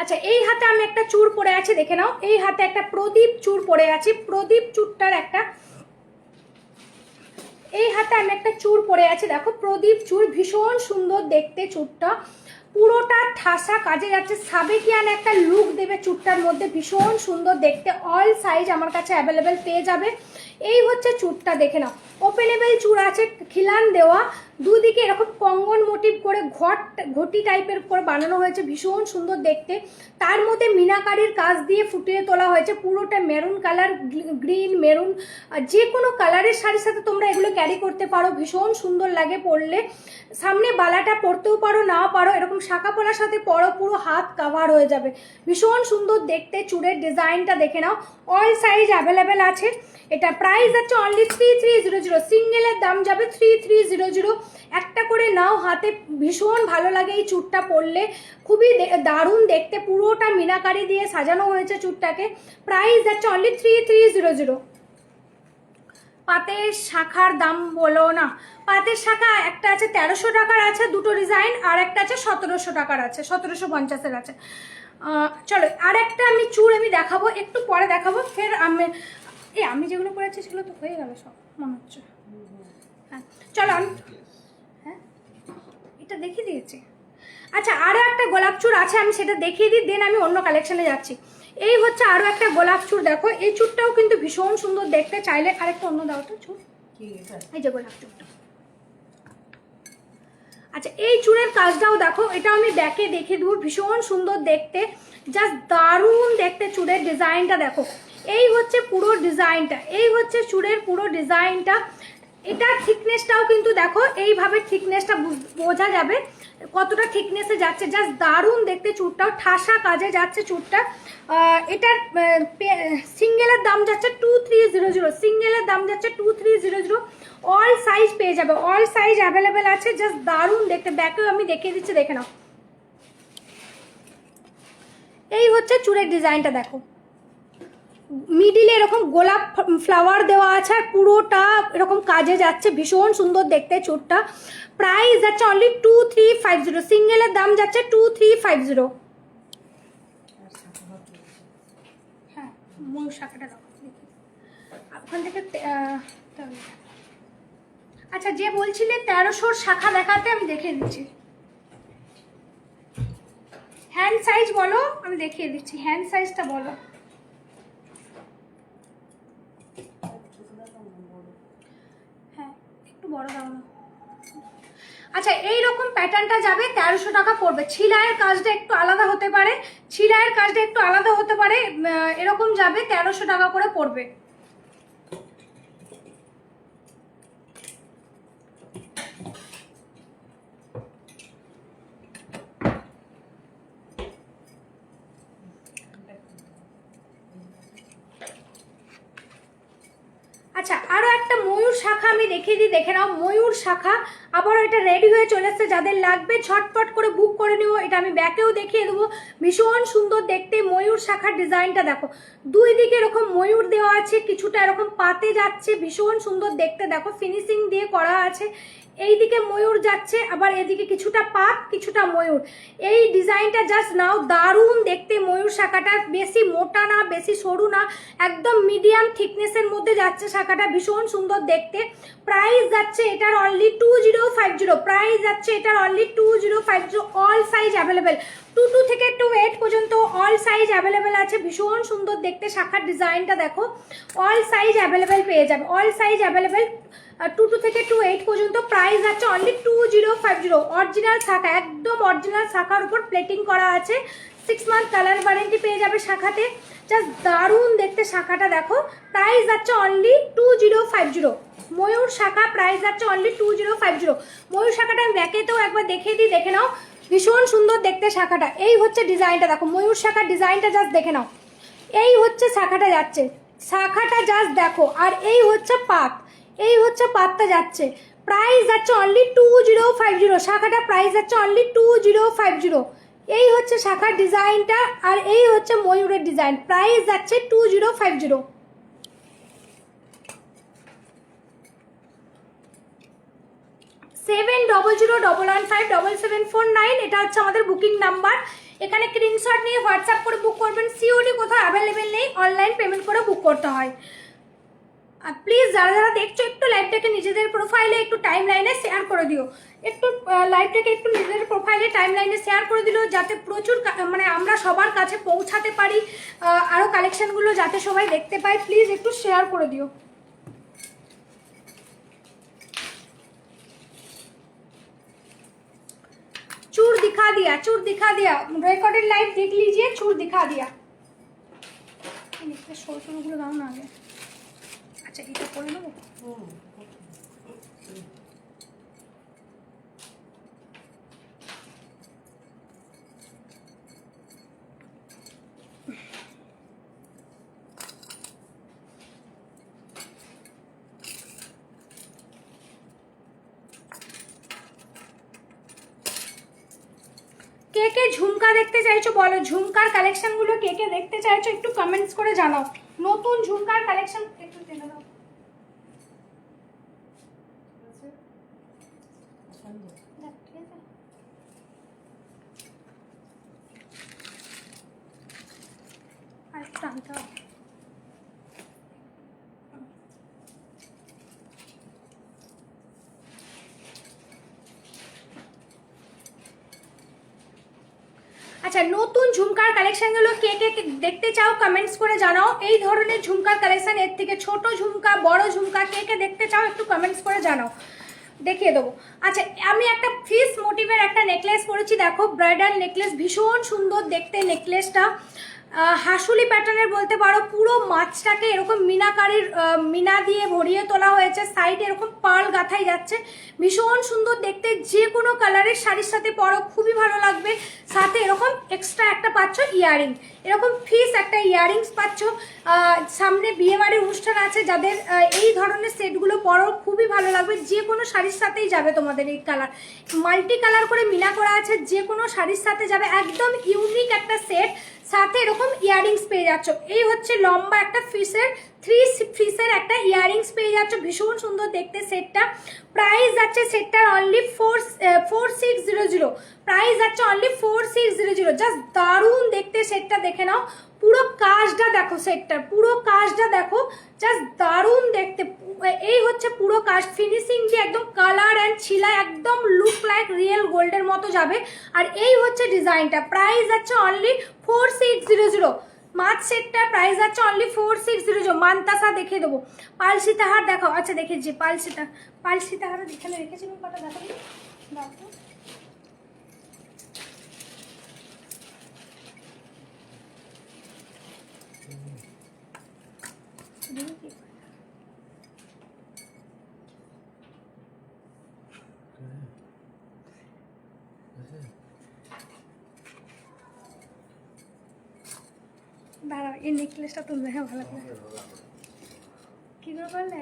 আচ্ছা, এই হাতে আমি একটা চূড় পরে আছি, দেখে নাও। এই হাতে একটা প্রদীপ চূড় পরে আছি, প্রদীপ চূড়টার একটা, এই হাতে আমি একটা চূড় পরে আছি, দেখো প্রদীপ চূড়, ভীষণ সুন্দর দেখতে চূড়টা, পুরোটা ঠাসা কাজে যাচ্ছে, সাবেকিয়ান একটা লুক দেবে চূড়টার মধ্যে, ভীষণ সুন্দর দেখতে। অল সাইজ আমার কাছে অ্যাভেলেবেল পেয়ে যাবে। এই হচ্ছে চূড়টা, দেখে নাও। ওপেনেবল চূড় আছে, খিলান দেওয়া, দুদিকে এরকম কঙ্গন মোটিভ করে ঘটি টাইপের করে বানানো হয়েছে, ভীষণ সুন্দর দেখতে। তার মধ্যে মিনাকারির কাজ দিয়ে ফুটিয়ে তোলা হয়েছে, পুরোটা মেরুন কালার, গ্রিন মেরুন, যে কোনো কালারের শাড়ির সাথে তোমরা এগুলো ক্যারি করতে পারো, ভীষণ সুন্দর লাগে পরলে। সামনে বালাটা পরতেও পারো, নাও পারো, এরকম শাখা পলার সাথে পরো, পুরো হাত কাভার হয়ে যাবে, ভীষণ সুন্দর দেখতে চূড়ের ডিজাইনটা দেখে নাও। অল সাইজ অ্যাভেলেবেল আছে। এটা প্রাইস আছে অনলি 3300, সিঙ্গেলের দাম যাবে 3300। একটা করে নাও হাতে, ভীষণ ভালো লাগে এই চূড়টা পরলে, খুবই দারুণ দেখতে, পুরোটা মিনাকারি দিয়ে সাজানো হয়েছে চূড়টাকে। প্রাইস আছে অনলি 3300। পাতের শাখার দাম বলো না, পাতের শাখা একটা আছে 1300 টাকার আছে, দুটো ডিজাইন, আর একটা আছে 1700 টাকার আছে, 1750-এর আছে। চলো আর একটা আমি চূড় আমি দেখাবো, একটু পরে দেখাবো। ফের আমি যেগুলো করেছি সেগুলো তো হয়ে গেল সব মনে হচ্ছে। হ্যাঁ চলো, আমি হ্যাঁ এটা দেখিয়ে দিয়েছি। আচ্ছা, আরও একটা গোলাপ চূড় আছে, আমি সেটা দেখিয়ে দিই, দেন আমি অন্য কালেকশনে যাচ্ছি। এই হচ্ছে আরও একটা গোলাপ চূড়, দেখো এই চূড়টাও কিন্তু ভীষণ সুন্দর দেখতে। চাইলে আরেকটা অন্য দাও তো চূড়, এই যে গোলাপ চূড়টা। আচ্ছা, এই চূড়ের কাজটাও দেখো, এটা আমি ব্যাকে দেখিয়ে দেবো, ভীষণ সুন্দর দেখতে, জাস্ট দারুণ দেখতে চূড়ের ডিজাইনটা দেখো। এই হচ্ছে পুরো ডিজাইনটা, এই হচ্ছে চূড়ের পুরো ডিজাইনটা। এটার থিকনেসটাও কিন্তু দেখো, এইভাবে থিকনেসটা বোঝা যাবে কতটা থিকনেসে যাচ্ছে, জাস্ট দারুণ দেখতে চূড়টাও, ঠাসা কাজে যাচ্ছে চূড়টা। এটার সিঙ্গেলের দাম যাচ্ছে 2300, সিঙ্গেলের দাম যাচ্ছে 2300। অল সাইজ পেয়ে যাবে, অল সাইজ অ্যাভেলেবেল আছে, জাস্ট দারুণ দেখতে। ব্যাকেও আমি দেখিয়ে দিচ্ছি, দেখে নাও। এই হচ্ছে চূড়ের ডিজাইনটা দেখো, মিডিলে এরকম গোলাপ ফ্লাওয়ার দেওয়া আছে, আর পুরোটা এরকম কাজে যাচ্ছে, ভীষণ সুন্দর দেখতে চূড়টা। প্রাইস যাচ্ছে অনলি 2350, সিঙ্গেলের দাম যাচ্ছে 2350। হ্যাঁ, ময়ূর শাখাটা দাও ওখান থেকে। আচ্ছা, যে বলছিলে 1300 শাখা দেখাতে, আমি দেখিয়ে দিচ্ছি। হ্যান্ড সাইজ বলো, আমি দেখিয়ে দিচ্ছি, হ্যান্ড সাইজটা বলো। হ্যাঁ, একটু বড় দাও না। আচ্ছা, এইরকম প্যাটার্নটা যাবে 1300 টাকা পড়বে। ছিলাইয়ের কাজটা একটু আলাদা হতে পারে, ছিলাইয়ের কাজটা একটু আলাদা হতে পারে, এরকম যাবে 1300 টাকা করে পড়বে। আচ্ছা, আরও একটা ময়ূর শাখা আমি দেখিয়ে দিই, দেখে নাও। ময়ূর শাখা আবারও এটা রেডি হয়ে চলে এসছে, যাদের লাগবে ঝটপট করে বুক করে নিও। এটা আমি ব্যাকেও দেখিয়ে দেবো, ভীষণ সুন্দর দেখতে ময়ূর শাখার ডিজাইনটা দেখো। দুই দিকে এরকম ময়ূর দেওয়া আছে, কিছুটা এরকম পাতে যাচ্ছে, ভীষণ সুন্দর দেখতে দেখো, ফিনিশিং দিয়ে করা আছে। এইদিকে ময়ূর যাচ্ছে, আবার এদিকে কিছুটা পাত কিছুটা ময়ূর। এই ডিজাইনটা জাস্ট নাও, দারুণ দেখতে। ময়ূর শাখাটা বেশি মোটা না বেশি সরু না, একদম মিডিয়াম থিকনেসের মধ্যে যাচ্ছে শাখাটা, ভীষণ সুন্দর দেখতে। প্রাইস যাচ্ছে এটার অনলি 2050। প্রাইস যাচ্ছে এটার অনলি 2050। অল সাইজ অ্যাভেলেবেল, 22 থেকে 28 পর্যন্ত অল সাইজ অ্যাভেলেবেল আছে। ভীষণ সুন্দর দেখতে শাখার ডিজাইনটা দেখো, অল সাইজ অ্যাভেলেবেল পেয়ে যাবে, অল সাইজ অ্যাভেলেবেল 22 থেকে 28 পর্যন্ত। প্রাইস আছে অনলি 2050। অরিজিনাল শাখা, একদম অরিজিনাল শাখার উপর প্লেটিং করা আছে। 6 মান্থ কালার ওয়ারেন্টি পেয়ে যাবে শাখাতে। জাস্ট দারুণ দেখতে শাখাটা দেখো। প্রাইস যাচ্ছে অনলি 2050। ময়ূর শাখা প্রাইস যাচ্ছে অনলি 2050। ময়ূর শাখাটা আমি ব্যাকেতেও একবার দেখিয়ে দিই, দেখে নাও। ভীষণ সুন্দর দেখতে শাখাটা। এই হচ্ছে ডিজাইনটা দেখো, ময়ূর শাখার ডিজাইনটা জাস্ট দেখে নাও। এই হচ্ছে শাখাটা যাচ্ছে, শাখাটা জাস্ট দেখো। আর এই হচ্ছে পাত, এই হচ্ছে পাতটা যাচ্ছে। প্রাইস যাচ্ছে অনলি 2050। শাখাটা প্রাইস যাচ্ছে অনলি 2050। এই হচ্ছে শাখার ডিজাইনটা, আর এই হচ্ছে ময়ূরের ডিজাইন। প্রাইস যাচ্ছে 2050। 7001157749, এটা হচ্ছে আমাদের বুকিং নাম্বার। এখানে স্ক্রিনশট নিয়ে হোয়াটসঅ্যাপ করে বুক করবেন। সিওডি কোথাও অ্যাভেলেবেল নেই, অনলাইন পেমেন্ট করে বুক করতে হয়। আর প্লিজ যারা যারা দেখছো একটু লাইভটাকে নিজেদের প্রোফাইলে একটু টাইম লাইনে শেয়ার করে দিও, একটু লাইভটাকে একটু নিজেদের প্রোফাইলে টাইম লাইনে শেয়ার করে দিল, যাতে প্রচুর মানে আমরা সবার কাছে পৌঁছাতে পারি, আরও কালেকশনগুলো যাতে সবাই দেখতে পায়। প্লিজ একটু শেয়ার করে দিও। चूर दिखा दिया, चूर दिखा दिया, रिकॉर्डेड लाइव देख लीजिए, चूर दिखा दिया। সরষেগুলো দাও না আগে। আচ্ছা এটা করে নেবো। কে কে ঝুমকা দেখতে চাইছো বলো, ঝুমকার কালেকশনগুলো কে কে দেখতে চাইছো একটু কমেন্টস করে জানাও। নতুন ঝুমকার কালেকশন একটু টেনে দাও। আর একটু টানতে হবে। আচ্ছা, নতুন ঝুমকার কালেকশনগুলো কে কে দেখতে চাও কমেন্টস করে জানাও। এই ধরনের ঝুমকার কালেকশন, এর থেকে ছোট ঝুমকা বড় ঝুমকা কে কে দেখতে চাও একটু কমেন্টস করে জানাও, দেখিয়ে দেবো। আচ্ছা, আমি একটা ফিস মোটিভের একটা নেকলেস পরেছি দেখো, ব্রাইডাল নেকলেস, ভীষণ সুন্দর দেখতে নেকলেসটা। হাসুলি প্যাটার্নের বলতে পারো। পুরো মাছটাকে এরকম মিনাকারির মিনা দিয়ে ভরিয়ে তোলা হয়েছে, সাইডে এরকম পার্ল গাঁথাই যাচ্ছে, ভীষণ সুন্দর দেখতে। যে কোনো কালারের শাড়ির সাথে পরো খুবই ভালো লাগবে। সাথে এরকম এক্সট্রা একটা পাচ্ছ ইয়ারিং, এরকম ফিস একটা ইয়ারিংস পাচ্ছ। সামনে বিয়েবাড়ির অনুষ্ঠান আছে, যাদের এই ধরনের সেটগুলো পরো খুবই ভালো লাগবে। যে কোনো শাড়ির সাথেই যাবে তোমাদের এই কালার, মাল্টি কালার করে মিনা করা আছে, যে কোনো শাড়ির সাথে যাবে। একদম ইউনিক একটা সেট, সাথে এরকম ইয়ারিংস পেয়ে যাচ্ছ। এই হচ্ছে লম্বা একটা ফিসের 3 ফিসের একটা ইয়ারিংস পেয়ে যাচ্ছ, ভীষণ সুন্দর দেখতে সেটটা। প্রাইস যাচ্ছে সেটটার অনলি 4600। প্রাইস যাচ্ছে অনলি 4600। জাস্ট দারুণ দেখতে সেটটা, দেখে নাও। পুরো কাজটা দেখো, সেটটার পুরো কাজটা দেখো, জাস্ট দারুণ দেখতে। এই হচ্ছে পুরো কাজ, ফিনিশিং দিয়ে একদম কালার অ্যান্ড ছিলা একদম লুক লাইক রিয়েল গোল্ডের মতো যাবে। আর এই হচ্ছে ডিজাইনটা। প্রাইস যাচ্ছে অনলি 4600। মাছ সেটটার প্রাইস যাচ্ছে অনলি 4600। মানতাসা দেখে দেবো, পাল সীতাহার দেখাও। আচ্ছা দেখেছি পাল সীতাহার এখানে রেখেছি, আমি কটা দেখাবি দেখো। দাঁড়াও, এই নেকলেসটা তুলবে। হ্যাঁ ভালো করে কি করে বললে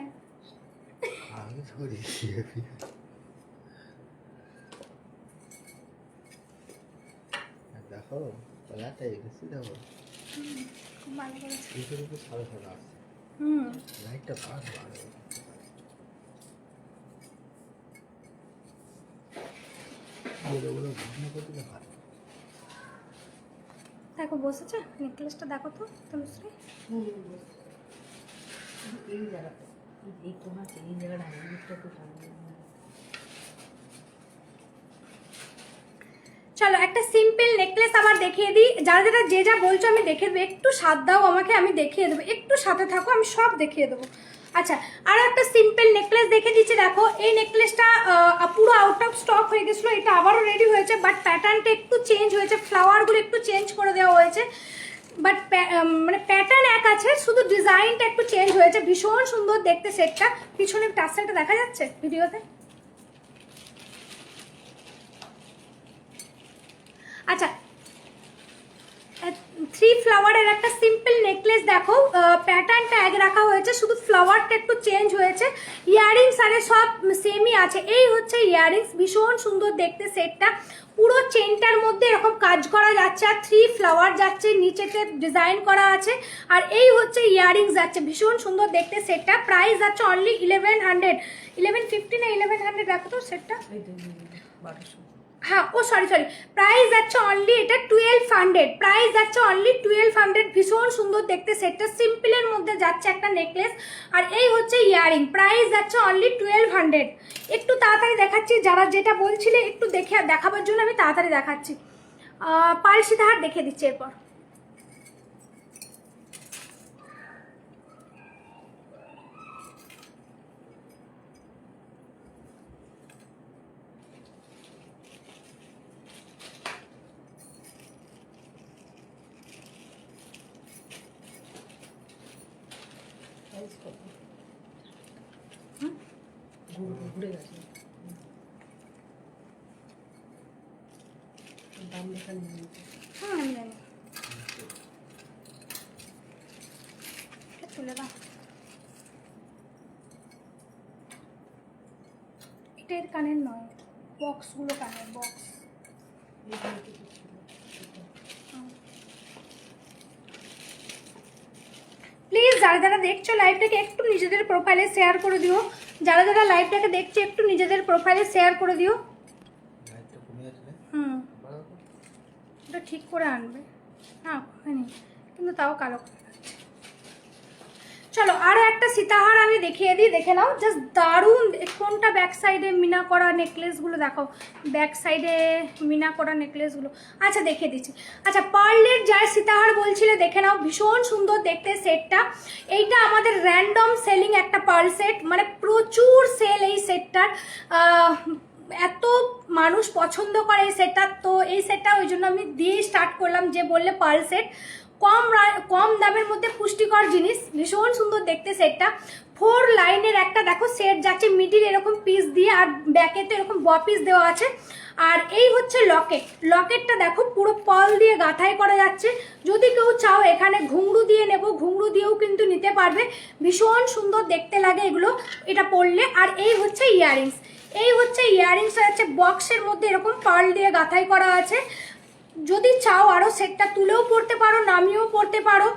দেখো কালারটা এসেছে, দেখো খুব ভালো করেছে। এটার উপর সাদা সাদা আসছে, লাইটটা ভালো ভালো। দেখো বসেছে নেকলেসটা, দেখো তো তনুশ্রী। এই জায়গাটা, এই কোনা এই জায়গাটা হাইলাইটটা তো টানবে। চলো একটা সিম্পল নেকলেস আবার দেখিয়ে দিই। যারা যারা যে যা বলছো আমি দেখিয়ে দেবো, একটু সাথ দাও আমাকে, আমি দেখিয়ে দেবো, একটু সাথে থাকো, আমি সব দেখিয়ে দেবো। আচ্ছা, আর একটা সিম্পল নেকলেস দেখে দিচ্ছি। দেখো এই নেকলেসটা পুরো আউট অফ স্টক হয়ে গেছিলো, এটা আবারও রেডি হয়েছে, বাট প্যাটার্নটা একটু চেঞ্জ হয়েছে, ফ্লাওয়ারগুলো একটু চেঞ্জ করে দেওয়া হয়েছে, বাট মানে প্যাটার্ন এক আছে, শুধু ডিজাইনটা একটু চেঞ্জ হয়েছে। ভীষণ সুন্দর দেখতে সেটটা। পিছনে টাসেলটা দেখা যাচ্ছে ভিডিওতে? আচ্ছা, 3 ফ্লাওয়ারের একটা সিম্পল নেকলেস দেখো, প্যাটার্নটা এক রাখা হয়েছে, শুধু ফ্লাওয়ারটা একটু চেঞ্জ হয়েছে। ইয়াররিংস আরে সব সেমই আছে। এই হচ্ছে ইয়াররিংস, ভীষণ সুন্দর দেখতে সেটটা। পুরো চেনটার মধ্যে এরকম কাজ করা যাচ্ছে, আর 3 ফ্লাওয়ার যাচ্ছে, নিচেতে ডিজাইন করা আছে, আর এই হচ্ছে ইয়াররিংস যাচ্ছে। ভীষণ সুন্দর দেখতে সেটটা। প্রাইস যাচ্ছে অনলি 1100, 1150 না 1100 দেখো তো সেটটা। হ্যাঁ, ও সরি, প্রাইস যাচ্ছে অনলি এটা 1200, প্রাইস যাচ্ছে অনলি 1200। ভীষণ সুন্দর দেখতে সেটটা, সিম্পলের মধ্যে যাচ্ছে একটা নেকলেস, আর এই হচ্ছে ইয়ারিং। প্রাইস যাচ্ছে অনলি 1200। একটু তাড়াতাড়ি দেখাচ্ছি, যারা যেটা বলছিলে একটু দেখাবার জন্য আমি তাড়াতাড়ি দেখাচ্ছি। পাল সীতাহার দেখে দিচ্ছি এরপর। ঘুরে গেছে, দাম লেখা নেই। হ্যাঁ আমি জানি, তুলে দাও। এটা এর কানের নয়, বক্সগুলো কানের বক্স। প্লিজ যারা যারা দেখছো লাইভটাকে একটু নিজেদের প্রোফাইলে শেয়ার করে দিও। যারা যারা লাইভটাকে দেখছো একটু নিজেদের প্রোফাইলে শেয়ার করে দিও। হুম, ওটা ঠিক করে আনবে। হ্যাঁ হয়নি, কিন্তু তাও কালো করে যাচ্ছে। চলো আরও একটা সীতাহার আমি দেখিয়ে দিই, দেখে নাও। জাস্ট দারুণ। কোনটা ব্যাক সাইডে মিনা করা নেকলেসগুলো দেখো, ব্যাক সাইডে মিনা করা নেকলেসগুলো। আচ্ছা দেখিয়ে দিচ্ছি। আচ্ছা, পার্লের যার সীতাহার বলছিলে দেখে নাও, ভীষণ সুন্দর দেখতে সেটটা। এইটা আমাদের র্যান্ডম সেলিং একটা পার্ল সেট, মানে প্রচুর সেল এই সেটটার। এত মানুষ পছন্দ করে এই সেটটা, তো এই সেটটা ওই জন্য আমি দিয়েই স্টার্ট করলাম, যে বললে পার্ল সেট। কম দামের মধ্যে পুষ্টিকর জিনিস, ভীষণ সুন্দর দেখতে সেটটা। 4 লাইনের একটা দেখো সেট যাচ্ছে, মিডিল এরকম পিস দিয়ে, আর ব্যাকে তো এরকম পিস দেওয়া আছে। আর এই হচ্ছে লকেট, লকেটটা দেখো পুরো পার্ল দিয়ে গাঁথাই করা যাচ্ছে। যদি কেউ চাও এখানে ঘুংরু দিয়ে নেবো, ঘুংরু দিয়েও কিন্তু নিতে পারবে। ভীষণ সুন্দর দেখতে লাগে এগুলো এটা পরলে। আর এই হচ্ছে ইয়াররিংস, এই হচ্ছে ইয়াররিংসটা যাচ্ছে বক্সের মধ্যে এরকম পার্ল দিয়ে গাঁথাই করা আছে। যদি চাও আরও সেটটা তুলেও পড়তে পারো, নামিয়েও পড়তে পারো।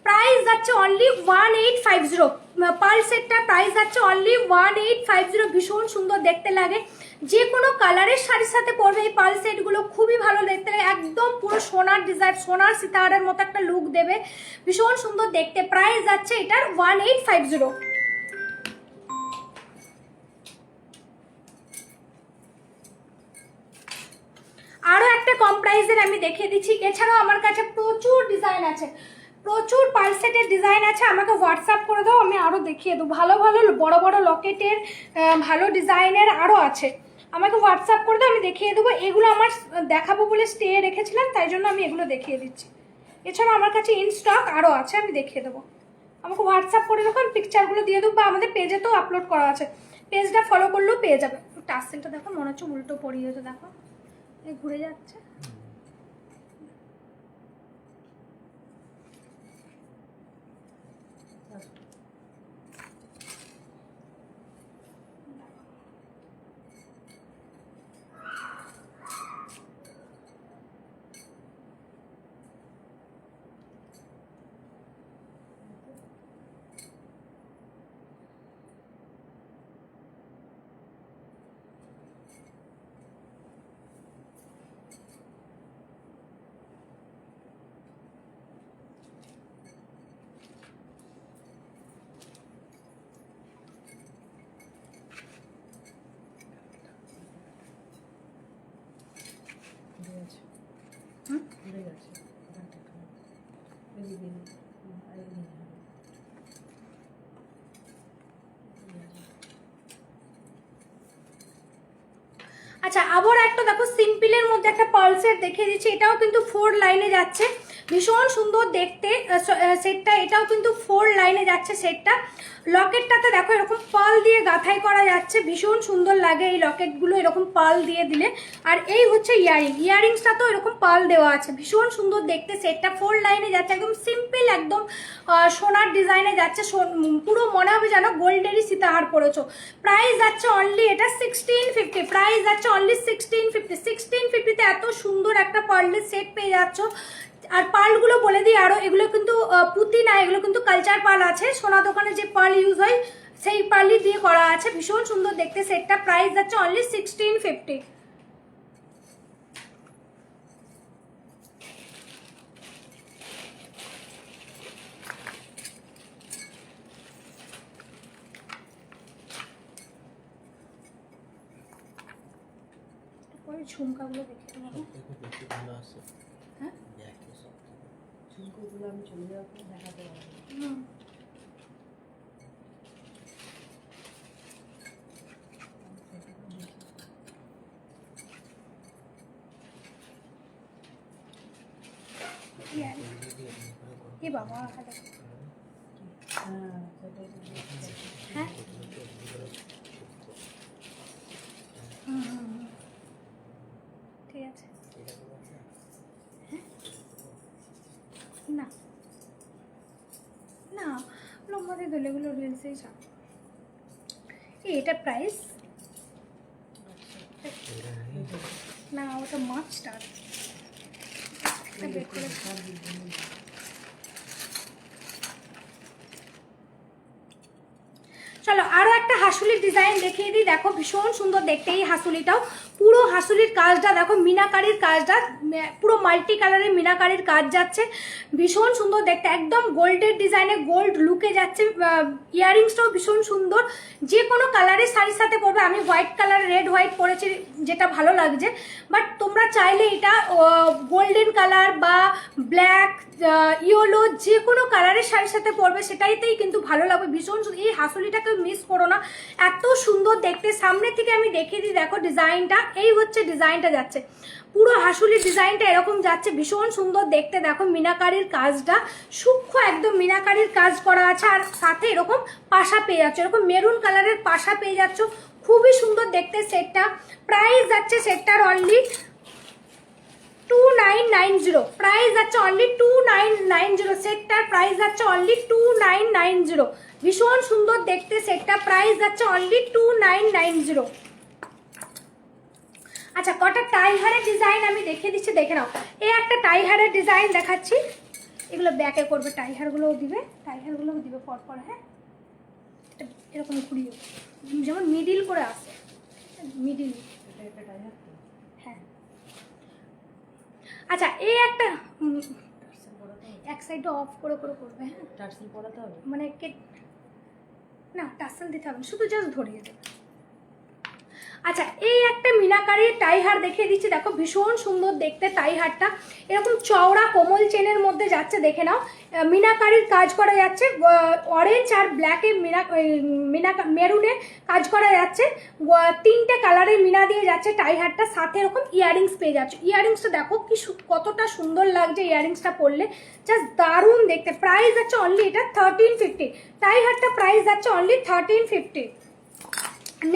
প্রাইস যাচ্ছে অনলি 1850। পার্ল সেটটা প্রাইস যাচ্ছে অনলি 1850। ভীষণ সুন্দর দেখতে লাগে, যে কোনো কালারের শাড়ির সাথে পরবে এই পার্ল সেটগুলো, খুবই ভালো দেখতে লাগে। একদম পুরো সোনার ডিজাইন, সোনার সীতাহারের মতো একটা লুক দেবে, ভীষণ সুন্দর দেখতে। প্রাইস যাচ্ছে এটার 1850। আরও একটা কম প্রাইসের আমি দেখিয়ে দিচ্ছি। এছাড়াও আমার কাছে প্রচুর ডিজাইন আছে, প্রচুর পার্ল সেটের ডিজাইন আছে। আমাকে হোয়াটসঅ্যাপ করে দাও, আমি আরও দেখিয়ে দেবো। ভালো ভালো বড় বড় লকেটের ভালো ডিজাইনের আরও আছে, আমাকে হোয়াটসঅ্যাপ করে দাও, আমি দেখিয়ে দেবো। এগুলো আমার দেখাবো বলে স্টে রেখেছিলাম, তাই জন্য আমি এগুলো দেখিয়ে দিচ্ছি। এছাড়াও আমার কাছে ইন স্টক আরও আছে, আমি দেখিয়ে দেবো। আমাকে হোয়াটসঅ্যাপ করে দেখো, আমি পিকচারগুলো দিয়ে দেবো, বা আমাদের পেজে তো আপলোড করা আছে, পেজটা ফলো করলেও পেয়ে যাবে। টাসেলটা দেখো, মনে হচ্ছে উল্টো পড়িয়েছে, দেখো ঘুরে যাচ্ছে। ঘুরে গেছে এদিকে আরেকদিন আচ্ছা আবার একটা দেখো সিম্পলের মধ্যে একটা পালসের দেখিয়ে দিচ্ছি, এটাও কিন্তু 4 লাইনে যাচ্ছে, ভীষণ সুন্দর দেখতে সেটটা। এটাও কিন্তু 4 লাইনে যাচ্ছে সেটটা। লকেটটাতে দেখো এরকম পাল দিয়ে গাঁথাই করা যাচ্ছে, ভীষণ সুন্দর লাগে এই লকেটগুলো এরকম পাল দিয়ে দিলে। আর এই হচ্ছে ইয়ারিংসটা তো এরকম পাল দেওয়া আছে, ভীষণ সুন্দর দেখতে সেটটা। 4 লাইনে যাচ্ছে, একদম সিম্পল, একদম সোনার ডিজাইনে যাচ্ছে, পুরো মনে হবে যেন গোল্ডেরই সীতাহার পরেছো। প্রাইস যাচ্ছে অনলি এটা 1650, প্রাইস যাচ্ছে অনলি 1650। 1650তে এত সুন্দর একটা পার্লের সেট পেয়ে যাচ্ছ। আর পার্লগুলো বলে দিই আরও, এগুলো কিন্তু পুঁতি না, এগুলো কিন্তু কালচার পার্ল আছে, সোনা দোকানে যে পার্ল ইউজ হয় সেই পার্লই দিয়ে করা আছে, ভীষণ সুন্দর দেখতে সেটটা। প্রাইস যাচ্ছে অনলি 1650। ঝুমকাগুলো দেখে দেবো। বেশি ভালো আছে। হ্যাঁ ঝুমকোগুলো আমি চলে যাওয়ার পর দেখাতে পারবো। এ বাবা হ্যাঁ ঠিক আছে। না না আমাদের দলেগুলো রিলসেই চাপ। এটা প্রাইস না, ওটা মাছ স্টার বের করে। চলো আরো একটা হাসুলির ডিজাইন দেখিয়ে দিই, দেখো ভীষণ সুন্দর দেখতে এই হাসুলিটাও। পুরো হাসুলির কাজটা দেখো, মিনাকারির কাজটা পুরো মাল্টি কালারের মিনাকারির কাজ যাচ্ছে, ভীষণ সুন্দর দেখতে, একদম গোল্ডের ডিজাইনে গোল্ড লুকে যাচ্ছে। ইয়ারিংসটাও ভীষণ সুন্দর, যে কোনো কালারের শাড়ির সাথে পরবে। আমি হোয়াইট কালার রেড হোয়াইট পরেছি যেটা ভালো লাগছে, বাট তোমরা চাইলে এটা গোল্ডেন কালার বা ব্ল্যাক ইয়েলো যে কোনো কালারের শাড়ির সাথে পরবে, সেটাইতেই কিন্তু ভালো লাগবে, ভীষণ সুন্দর। এই হাসুলিটাকে মিস করো না, এত সুন্দর দেখতে। সামনে থেকে আমি দেখিয়ে দিই, দেখো ডিজাইনটা, এই হচ্ছে ডিজাইনটা যাচ্ছে, পুরো হাসুলির ডিজাইনটা এরকম যাচ্ছে, ভীষণ সুন্দর দেখতে। দেখো মিনাকারির কাজটা সূক্ষ্ম, একদম মিনাকারির কাজ করা আছে, আর সাথে এরকম পাশা পেয়ে যাচ্ছ, এরকম মেরুন কালারের পাশা পেয়ে যাচ্ছ, খুবই সুন্দর দেখতে সেটটা। প্রাইস যাচ্ছে সেটটার অনলি 2990, প্রাইস যাচ্ছে অনলি 2990, সেটটার প্রাইস যাচ্ছে অনলি 2990, ভীষণ সুন্দর দেখতে সেটটা। প্রাইস যাচ্ছে অনলি 2990। আচ্ছা কটা টাই হারের ডিজাইন আমি দেখিয়ে দিচ্ছি, দেখে নাও। এই একটা টাই হারের ডিজাইন দেখাচ্ছি, এগুলো ব্যাকে করবে, টাই হারগুলোও দিবে, টাই হারগুলোও দিবে পরপর। হ্যাঁ এরকম ঘুরিয়ে, যেমন মিডিল করে আসে, মিডিল। হ্যাঁ আচ্ছা এই একটা এক সাইডটা অফ করে করে করবে। হ্যাঁ টার্সেল পরাতে হবে, মানে না টার্সেল দিতে হবে, শুধু জাস্ট ধরিয়ে দেবে। আচ্ছা এই একটা মিনাকারির টাই হার দেখিয়ে দিচ্ছি, দেখো ভীষণ সুন্দর দেখতে টাই হারটা, এরকম চওড়া কোমল চেনের মধ্যে যাচ্ছে, দেখে নাও। মিনাকারির কাজ করা যাচ্ছে, অরেঞ্জ আর ব্ল্যাকে মেরুনে কাজ করা যাচ্ছে, 3টে কালারের মিনা দিয়ে যাচ্ছে টাই হারটা, সাথে এরকম ইয়ারিংস পেয়ে যাচ্ছে। ইয়ারিংসটা দেখো কি কতটা সুন্দর লাগছে, ইয়ারিংসটা পরলে জাস্ট দারুণ দেখতে। প্রাইস যাচ্ছে অনলি এটা 1350, টাই হারটা প্রাইস যাচ্ছে অনলি 1350।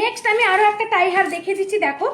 নেক্সট আমি আরো একটা টাই হার দেখিয়ে দিচ্ছি, দেখো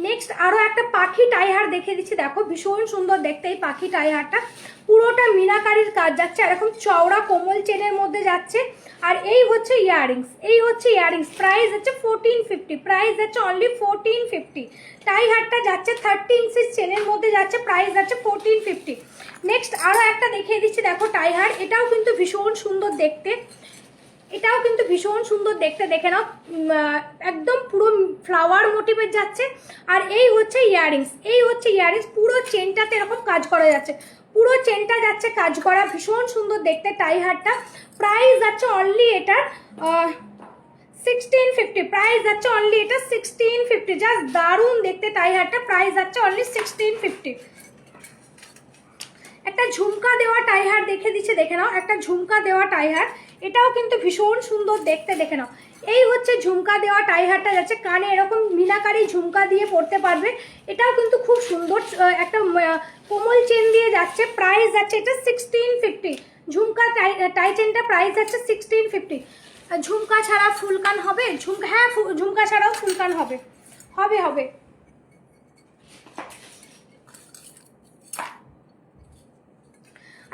নেক্সট আরো একটা পাখি টাই হার দেখিয়ে দিচ্ছি, দেখো ভীষণ সুন্দর দেখতে এই পাখি টাই হারটা, পুরোটা মিনাকারির কাজ যাচ্ছে, এরকম চওড়া কোমল চেনের মধ্যে যাচ্ছে। আর এই হচ্ছে ইয়ারিংস, এই হচ্ছে ইয়ারিংস, প্রাইস হচ্ছে 1450, প্রাইস যাচ্ছে অনলি 1450। টাই হারটা যাচ্ছে 30 ইঞ্চির চেনের মধ্যে যাচ্ছে, প্রাইস যাচ্ছে 1450। নেক্সট আরো একটা দেখিয়ে দিচ্ছি, দেখো টাই হার, এটাও কিন্তু ভীষণ সুন্দর দেখতে, এটাও কিন্তু ভীষণ সুন্দর দেখতে, দেখে নাও। একদম পুরো ফ্লাওয়ার মোটিভের যাচ্ছে। আর এই হচ্ছে ইয়াররিংস, এই হচ্ছে ইয়াররিংস, পুরো চেনটাতে এরকম কাজ করা যাচ্ছে, পুরো চেনটা যাচ্ছে কাজ করা, ভীষণ সুন্দর দেখতে টাই হারটা। প্রাইস যাচ্ছে অনলি এটার 1650, প্রাইস যাচ্ছে অনলি এটা 1650। জাস্ট দারুণ দেখতে টাই হারটা, প্রাইস যাচ্ছে অনলি 1650। একটা ঝুমকা দেওয়া টাই হার দেখে দিচ্ছে, দেখে নাও, একটা ঝুমকা দেওয়া টাই হার, এটাও কিন্তু ভীষণ সুন্দর দেখতে, দেখে নাও। এই হচ্ছে ঝুমকা দেওয়া টাই হারটা যাচ্ছে, কানে এরকম মিনাকারি ঝুমকা দিয়ে পরতে পারবে, এটাও কিন্তু খুব সুন্দর একটা কোমল চেন দিয়ে যাচ্ছে। প্রাইস যাচ্ছে এটা 1650। ঝুমকা টাই চেনটা প্রাইস যাচ্ছে 1650। ঝুমকা ছাড়া ফুলকান হবে? হ্যাঁ, ঝুমকা ছাড়াও ফুলকান হবে, হবে হবে।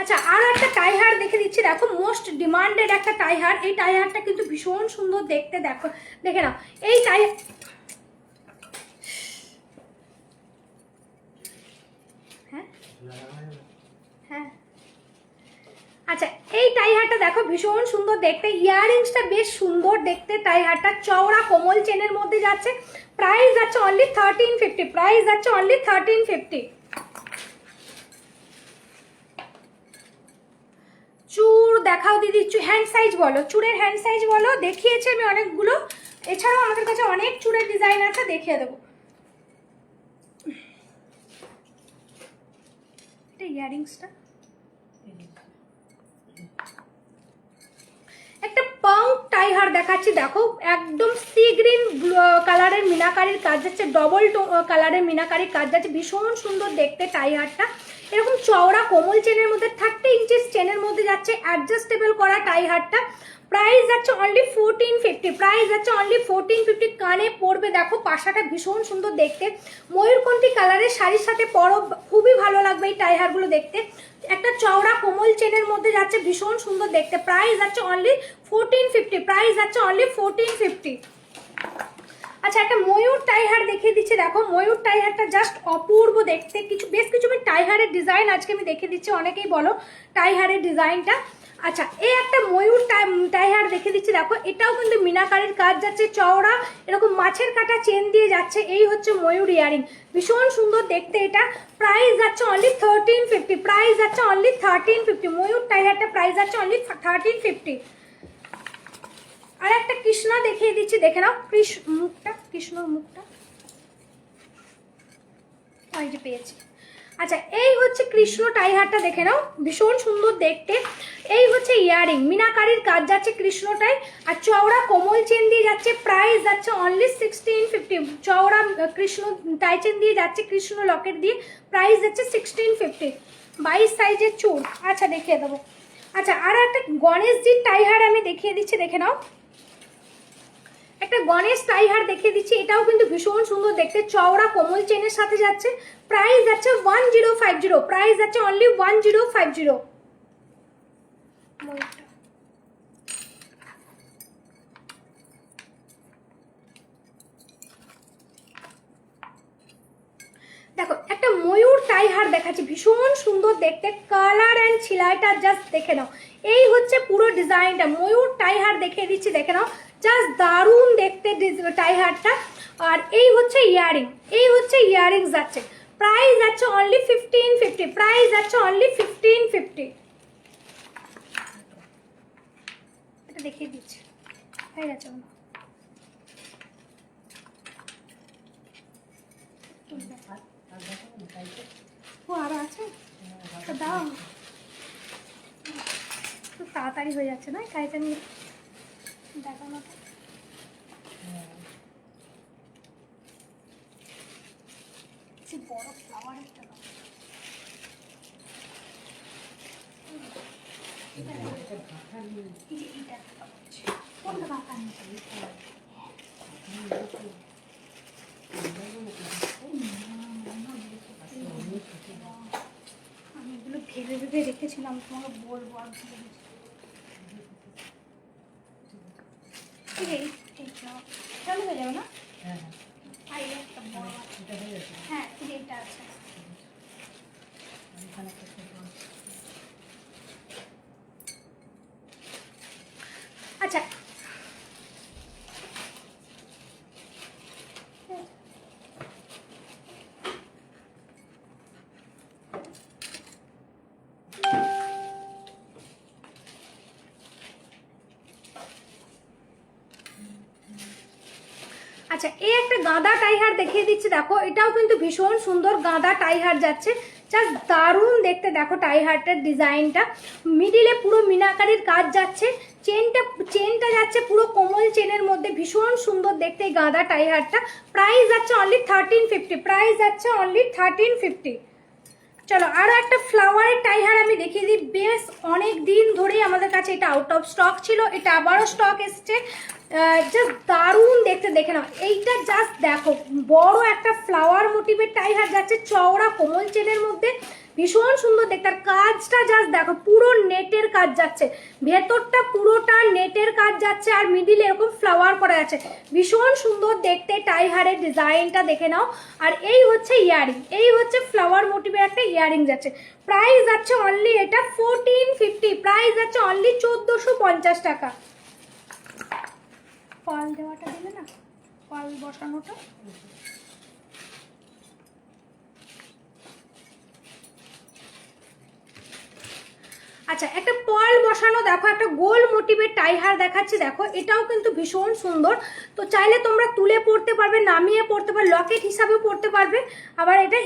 আচ্ছা, আরও একটা টাই হার দেখে দিচ্ছি, দেখো মোস্ট ডিমান্ডেড একটা টাই হার। এই টাই হারটা কিন্তু ভীষণ সুন্দর দেখতে, দেখো, দেখে নাও এই টাই। হ্যাঁ হ্যাঁ, আচ্ছা এই টাই হারটা দেখো ভীষণ সুন্দর দেখতে, ইয়াররিংসটা বেশ সুন্দর দেখতে, টাই হারটা চওড়া কোমল চেনের মধ্যে যাচ্ছে। প্রাইস যাচ্ছে অনলি 1350, প্রাইস যাচ্ছে অনলি 1350। চুড় দেখাও দিদি, হ্যান্ড সাইজ বলো, চুড়ের হ্যান্ড সাইজ বলো। দেখিয়েছি আমি অনেকগুলো, এছাড়াও আমাদের কাছে অনেক চুড়ের ডিজাইন আছে, দেখিয়ে দেবো। এটা ইয়াররিংসটা, একটা পাঙ্ক টাই হার দেখাচ্ছি, দেখো একদম সি গ্রিন কালারের মিনাকারির কাজ যাচ্ছে, ডবল কালারের মিনাকারির কাজ যাচ্ছে, ভীষণ সুন্দর দেখতে টাই হারটা। এরকম চওড়া কোমল চেনের মধ্যে 30 ইঞ্চিস চেনের মধ্যে যাচ্ছে, অ্যাডজাস্টেবল করা টাই হারটা। প্রাইস যাচ্ছে অনলি 1450, প্রাইস যাচ্ছে অনলি 1450। কানে পরবে, দেখো পাশাটা ভীষণ সুন্দর দেখতে, ময়ূরকণ্ঠী কালারের শাড়ির সাথে পরো, খুবই ভালো লাগবে এই টাই হারগুলো দেখতে। একটা চওড়া কোমল চেনের মধ্যে যাচ্ছে, ভীষণ সুন্দর দেখতে। প্রাইস যাচ্ছে অনলি 1450, প্রাইস যাচ্ছে অনলি 1450। আচ্ছা, একটা ময়ূর টাই হার দেখিয়ে দিচ্ছি, দেখো ময়ূর টাই হারটা জাস্ট অপূর্ব দেখতে। বেশ কিছু আমি টাই হারের ডিজাইন আজকে আমি দেখিয়ে দিচ্ছি, অনেকেই বলো টাই হারের ডিজাইনটা। আচ্ছা, এই একটা ময়ূর টাই হার দেখিয়ে দিচ্ছি, দেখো এটাও কিন্তু মিনাকারির কাজ যাচ্ছে, চওড়া এরকম মাছের কাটা চেন দিয়ে যাচ্ছে। এই হচ্ছে ময়ূর ইয়ারিং, ভীষণ সুন্দর দেখতে এটা। প্রাইস যাচ্ছে অনলি 1350, প্রাইস যাচ্ছে অনলি 1350। ময়ূর টাই হারটা প্রাইস যাচ্ছে অনলি 1350। আর একটা কৃষ্ণ দেখিয়ে দিচ্ছি, দেখে নাও মুখটা, কৃষ্ণর মুখটা, ওই যে পেয়েছি। আচ্ছা, এই হচ্ছে কৃষ্ণ টাই হারটা, দেখে নাও ভীষণ সুন্দর দেখতে। এই হচ্ছে ইয়ারিং, মিনাকারির কাজ যাচ্ছে কৃষ্ণটাই, আর চওড়া কোমল চেন দিয়ে যাচ্ছে। প্রাইস যাচ্ছে অনলি 1650। চওড়া কৃষ্ণ টাই চেন দিয়ে যাচ্ছে, কৃষ্ণ লকেট দিয়ে, প্রাইস যাচ্ছে 1650। 22 সাইজের চুল। আচ্ছা, দেখিয়ে দেবো। আচ্ছা, আর একটা গণেশজির টাই হার আমি দেখিয়ে দিচ্ছি, দেখে নাও একটা গণেশ টাই হার দেখিয়ে দিচ্ছি, এটাও কিন্তু ভীষণ সুন্দর দেখতে, চওড়া কোমল চেনের সাথে যাচ্ছে। প্রাইস যাচ্ছে 1050, প্রাইস যাচ্ছে অনলি 1050। দেখো একটা ময়ূর টাই হার দেখাচ্ছি, ভীষণ সুন্দর দেখতে, কালার অ্যান্ড ছিলাইটা জাস্ট দেখে নাও। এই হচ্ছে পুরো ডিজাইনটা, ময়ূর টাই হার দেখিয়ে দিচ্ছি, দেখে নাও জাস্ট দারুণ দেখতে টাই হারটা। আর এই হচ্ছে ইয়ারিং, এই হচ্ছে ইয়ারিং যাচ্ছে। প্রাইস যাচ্ছে অনলি 1550, প্রাইস যাচ্ছে অনলি 1550। এটা দেখিয়ে দিচ্ছি, হয়ে গেছে। ও আরো আছে, দাও, খুব তাড়াতাড়ি হয়ে যাচ্ছে না কাইটা নিয়ে দেখানোটা। বড় ফ্লাওয়ারেরটা দাও, কোনটা বাঁকা নেই, আমি এগুলো ভেবে ভেবে রেখেছিলাম, তোমাকে বলবো আর ভুলে গেছি। চালু হয়ে যাবে না? হ্যাঁ, হ্যাঁ এইটা আছে। আচ্ছা, আচ্ছা, এই একটা গাঁদা টাইহার দেখিয়ে দিচ্ছি, দেখো এটাও কিন্তু ভীষণ সুন্দর গাঁদা টাইহার যাচ্ছে, জাস্ট দারুণ দেখতে। দেখো টাইহারটার ডিজাইনটা, মিডিলে পুরো মিনাকারির কাজ যাচ্ছে, চেনটা যাচ্ছে পুরো কোমল চেনের মধ্যে, ভীষণ সুন্দর দেখতে এই গাঁদা টাইহারটা। প্রাইস যাচ্ছে অনলি 1350, প্রাইস যাচ্ছে অনলি 1350। চলো আরও একটা ফ্লাওয়ারের টাইহার আমি দেখিয়ে দিই, বেশ অনেক দিন ধরেই আমাদের কাছে এটা আউট অফ স্টক ছিল, এটা আবারও স্টক এসছে, জাস্ট দারুণ দেখতে, দেখে নাও। এইটা জাস্ট দেখো, বড় একটা ফ্লাওয়ার মোটিভের টাইহার যাচ্ছে, চওড়া কোমল চেনের মধ্যে, ভীষণ সুন্দর দেখতে। আর কাজটা জাস্ট দেখো, পুরো নেটের কাজ যাচ্ছে, ভেতরটা পুরোটা নেটের কাজ যাচ্ছে, আর মিডিলে এরকম ফ্লাওয়ার করা আছে, ভীষণ সুন্দর দেখতে টাইহারের ডিজাইনটা দেখে নাও। আর এই হচ্ছে ইয়ারিং, এই হচ্ছে ফ্লাওয়ার মোটিভের একটা ইয়ারিং যাচ্ছে, প্রাইস যাচ্ছে অনলি এটা 1450, প্রাইস যাচ্ছে অনলি 1450 টাকা। পাল দেওয়াটা দিলে না, পাল বসানোটা। আচ্ছা, একটা পার্ল বসানো দেখো, একটা গোল মোটিভের টাইহার দেখাচ্ছি, দেখো এটাও কিন্তু ভীষণ সুন্দর। তো চাইলে তোমরা তুলে পড়তে পারবে, নামিয়ে পড়তে পারবে, লকেট হিসাবেও পড়তে পারবে, আবার এটা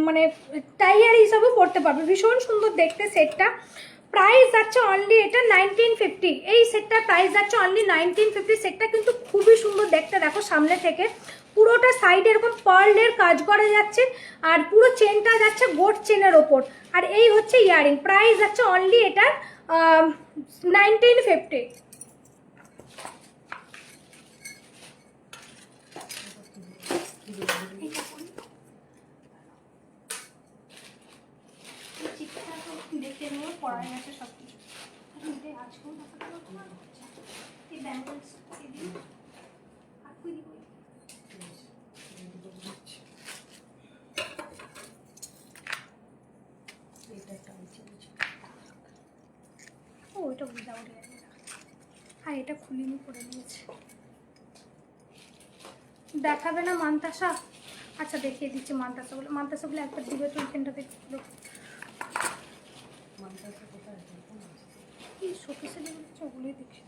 মানে টাইহার হিসাবেও পড়তে পারবে, ভীষণ সুন্দর দেখতে সেটটা। প্রাইস যাচ্ছে অনলি এটা 1950, এই সেটটার প্রাইস যাচ্ছে অনলি 1950। সেটটা কিন্তু খুবই সুন্দর দেখতে, দেখো সামনে থেকে পুরোটা সাইডে এরকম পার্লের কাজ করা যাচ্ছে, আর পুরো চেনটা যাচ্ছে গোট চেনের ওপর। আর এই হচ্ছে ইয়ারিং, প্রাইস যাচ্ছে অনলি এটার 1950। দেখে নিয়ে পড়ায় আছে সব কিছু। ওইটা উইদাউট ইয়ারিং, আর এটা খুলিনি করে নিয়েছে। দেখাবে না মান্তাসা? আচ্ছা দেখিয়ে দিচ্ছি মান্তাসাগুলো, মান্তাসাগুলো একবার দিবে তো এখানটা দেখো। কি শোকেসে দেখছি, ওগুলোই দেখি।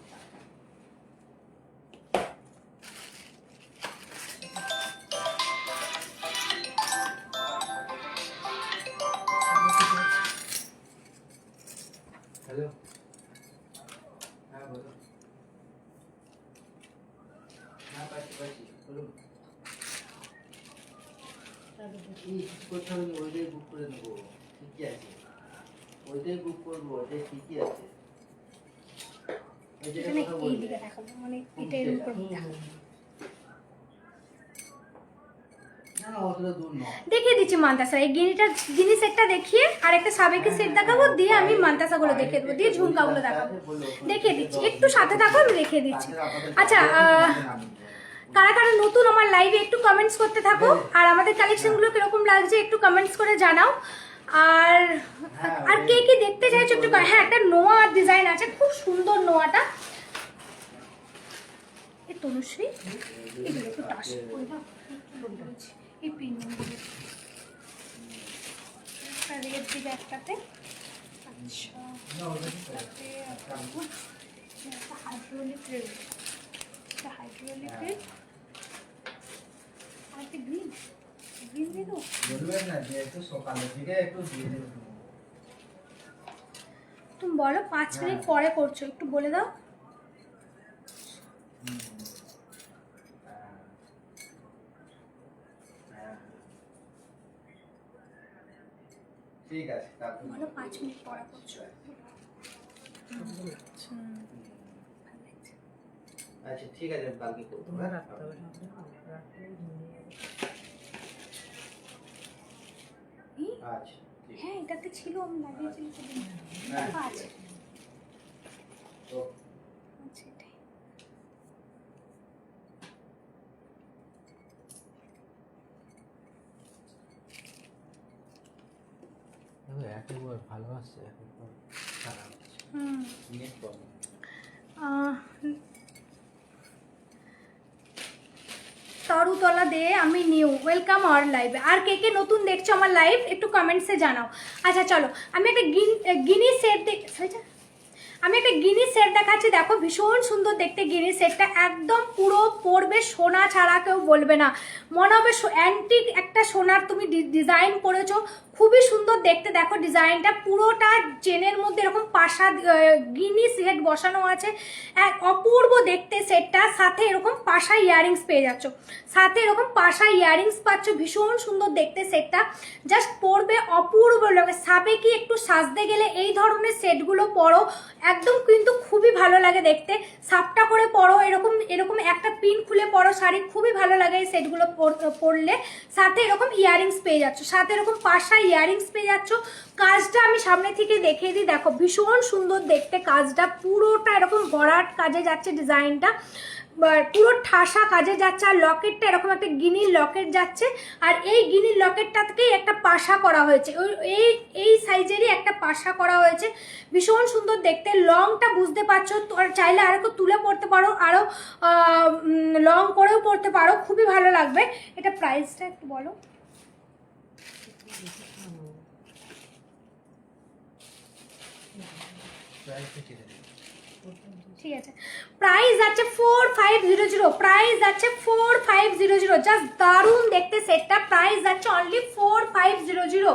হ্যালো, হ্যাঁ বলো। হ্যাঁ পাচ্ছি বলুন। কিছু করতে হবে না, ওইটাই বুক করে নেবো, ঠিকই আছে, ওইটাই বুক করবো, ওইটাই ঠিকই আছে। এখানে এই দিকে দেখাবো, মানে এটা এর উপর দেখাবো। দেখিয়ে দিচ্ছি মান্তাসা, এই গিনি সেটটা দেখিয়ে আর একটা সাবেকি সেট দেখাবো, দিয়ে আমি মান্তাসাগুলো দেখিয়ে দেবো, দিয়ে ঝুমকাগুলো দেখাবো, দেখিয়ে দিচ্ছি, একটু সাথে থাকো আমি দেখিয়ে দিচ্ছি। আচ্ছা, কারা কারা নতুন আমার লাইভে একটু কমেন্টস করতে থাকো, আর আমাদের কালেকশনগুলো কিরকম লাগছে একটু কমেন্টস করে জানাও। আর আর কে কে দেখতে চাইছো একটু, হ্যাঁ একটা নোয়া ডিজাইন আছে, খুব সুন্দর নোয়াটা। এই তনুশ্রী এগুলো একটু টাস ওইটা এই পিন একটা রেড দিবে একটাতে। আচ্ছা একটা হাইড্রোলিক রেড, একটা হাইড্রোলিক রেড আর একটা গ্রিন, গ্রিন দিয়ে দাও। বলবেন না যে একটু সকালের দিকে একটু দিয়ে দেবো। তুমি বলো 5 মিনিট পরে করছো, একটু বলে দাও। ঠিক আছে, তারপর বলো 5 মিনিট পরে করছো। আচ্ছা ঠিক আছে, আমি কালকে করবো। আচ্ছা হ্যাঁ এটাতে ছিল, আমি লাগিয়েছিলাম সেদিন। আচ্ছা তো আচ্ছা এটাই। একবার ভালো আসছে, একবার খারাপ আসছে। Net problem. তরুতলা দে আমি নিউ, ওয়েলকাম আওয়ার লাইভে। আর কে কে নতুন দেখছো আমার লাইভ একটু কমেন্টসে জানাও। আচ্ছা চলো, আমি একটা গিনি সেট আমি একটা গিনি সেট দেখাচ্ছি, দেখো ভীষণ সুন্দর দেখতে গিনি সেটটা, একদম পুরো পরবে সোনা ছাড়া, কেউ বলবে না মনে হবে অ্যান্টিক একটা সোনার তুমি ডিজাইন করেছো, খুবই সুন্দর দেখতে। দেখো ডিজাইনটা পুরোটা চেনের মধ্যে এরকম পাশা গিনি সেট বসানো আছে, এক অপূর্ব দেখতে সেটটা। সাথে এরকম পাশা ইয়ারিংস পেয়ে যাচ্ছ, সাথে এরকম পাশা ইয়ারিংস পাচ্ছ, ভীষণ সুন্দর দেখতে সেটটা, জাস্ট পরবে অপূর্ব লাগে। সাবেকি একটু সাজতে গেলে এই ধরনের সেটগুলো পরো, একদম কিন্তু খুবই ভালো লাগে দেখতে। সাপটা করে পরো, এরকম এরকম একটা পিন খুলে পরো শাড়ি, খুবই ভালো লাগে এই সেটগুলো পরলে। সাথে এরকম ইয়ারিংস পেয়ে যাচ্ছ, সাথে এরকম পাশা ইয়ারিংস পেয়ে যাচ্ছ। কাজটা আমি সামনে থেকে দেখিয়ে দিই, দেখো ভীষণ সুন্দর দেখতে কাজটা, পুরোটা এরকম ভরাট কাজে যাচ্ছে ডিজাইনটা, পুরো ঠাসা কাজে যাচ্ছে। আর লকেটটা এরকম একটা গিনির লকেট যাচ্ছে, আর এই গিনির লকেটটা থেকেই একটা পাশা করা হয়েছে, এই সাইজেরই একটা পাশা করা হয়েছে, ভীষণ সুন্দর দেখতে। লংটা বুঝতে পারছো, চাইলে আর একটু তুলে পড়তে পারো, আরও লং করেও পড়তে পারো, খুবই ভালো লাগবে। এটা প্রাইসটা একটু বলো। ঠিক আছে, প্রাইস আছে 4500, প্রাইস আছে 4500, জাস্ট দারুণ দেখতে সেটটা। প্রাইস আছে অনলি 4500,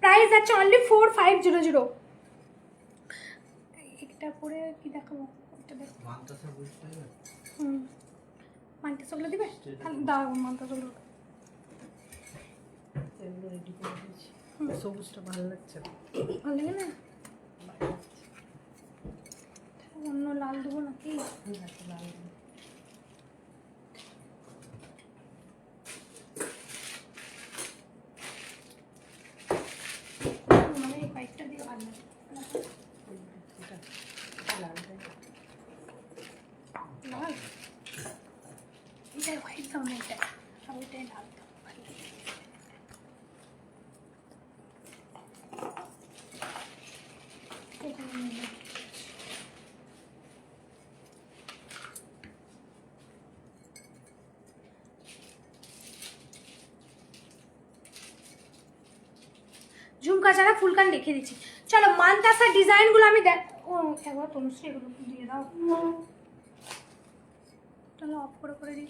প্রাইস আছে অনলি 4500। এটা পরে কি দেখাবো, এটা দেখো মানতাসা বুঝতে হবে। মানতাসাগুলো দিবে, দাও মানতাসাগুলো। এগুলো রেডি করে দিয়েছি। সবুজটা ভালো লাগছে না, ভালো লাগে না, অন্য লাল দেবো নাকি? লাল মানে এই পাইপটা দিয়ে ভালো লাগে, লাল এটাই হোয়াইট দাও না, এটা আর ওইটাই লাল দাও। ঝুমকা ছাড়া ফুলকান দেখিয়ে দিচ্ছি। চলো মানতাসার ডিজাইনগুলো আমি একবার তনুশ্রী এগুলো দিয়ে দাও, চলো অফ করে দিই।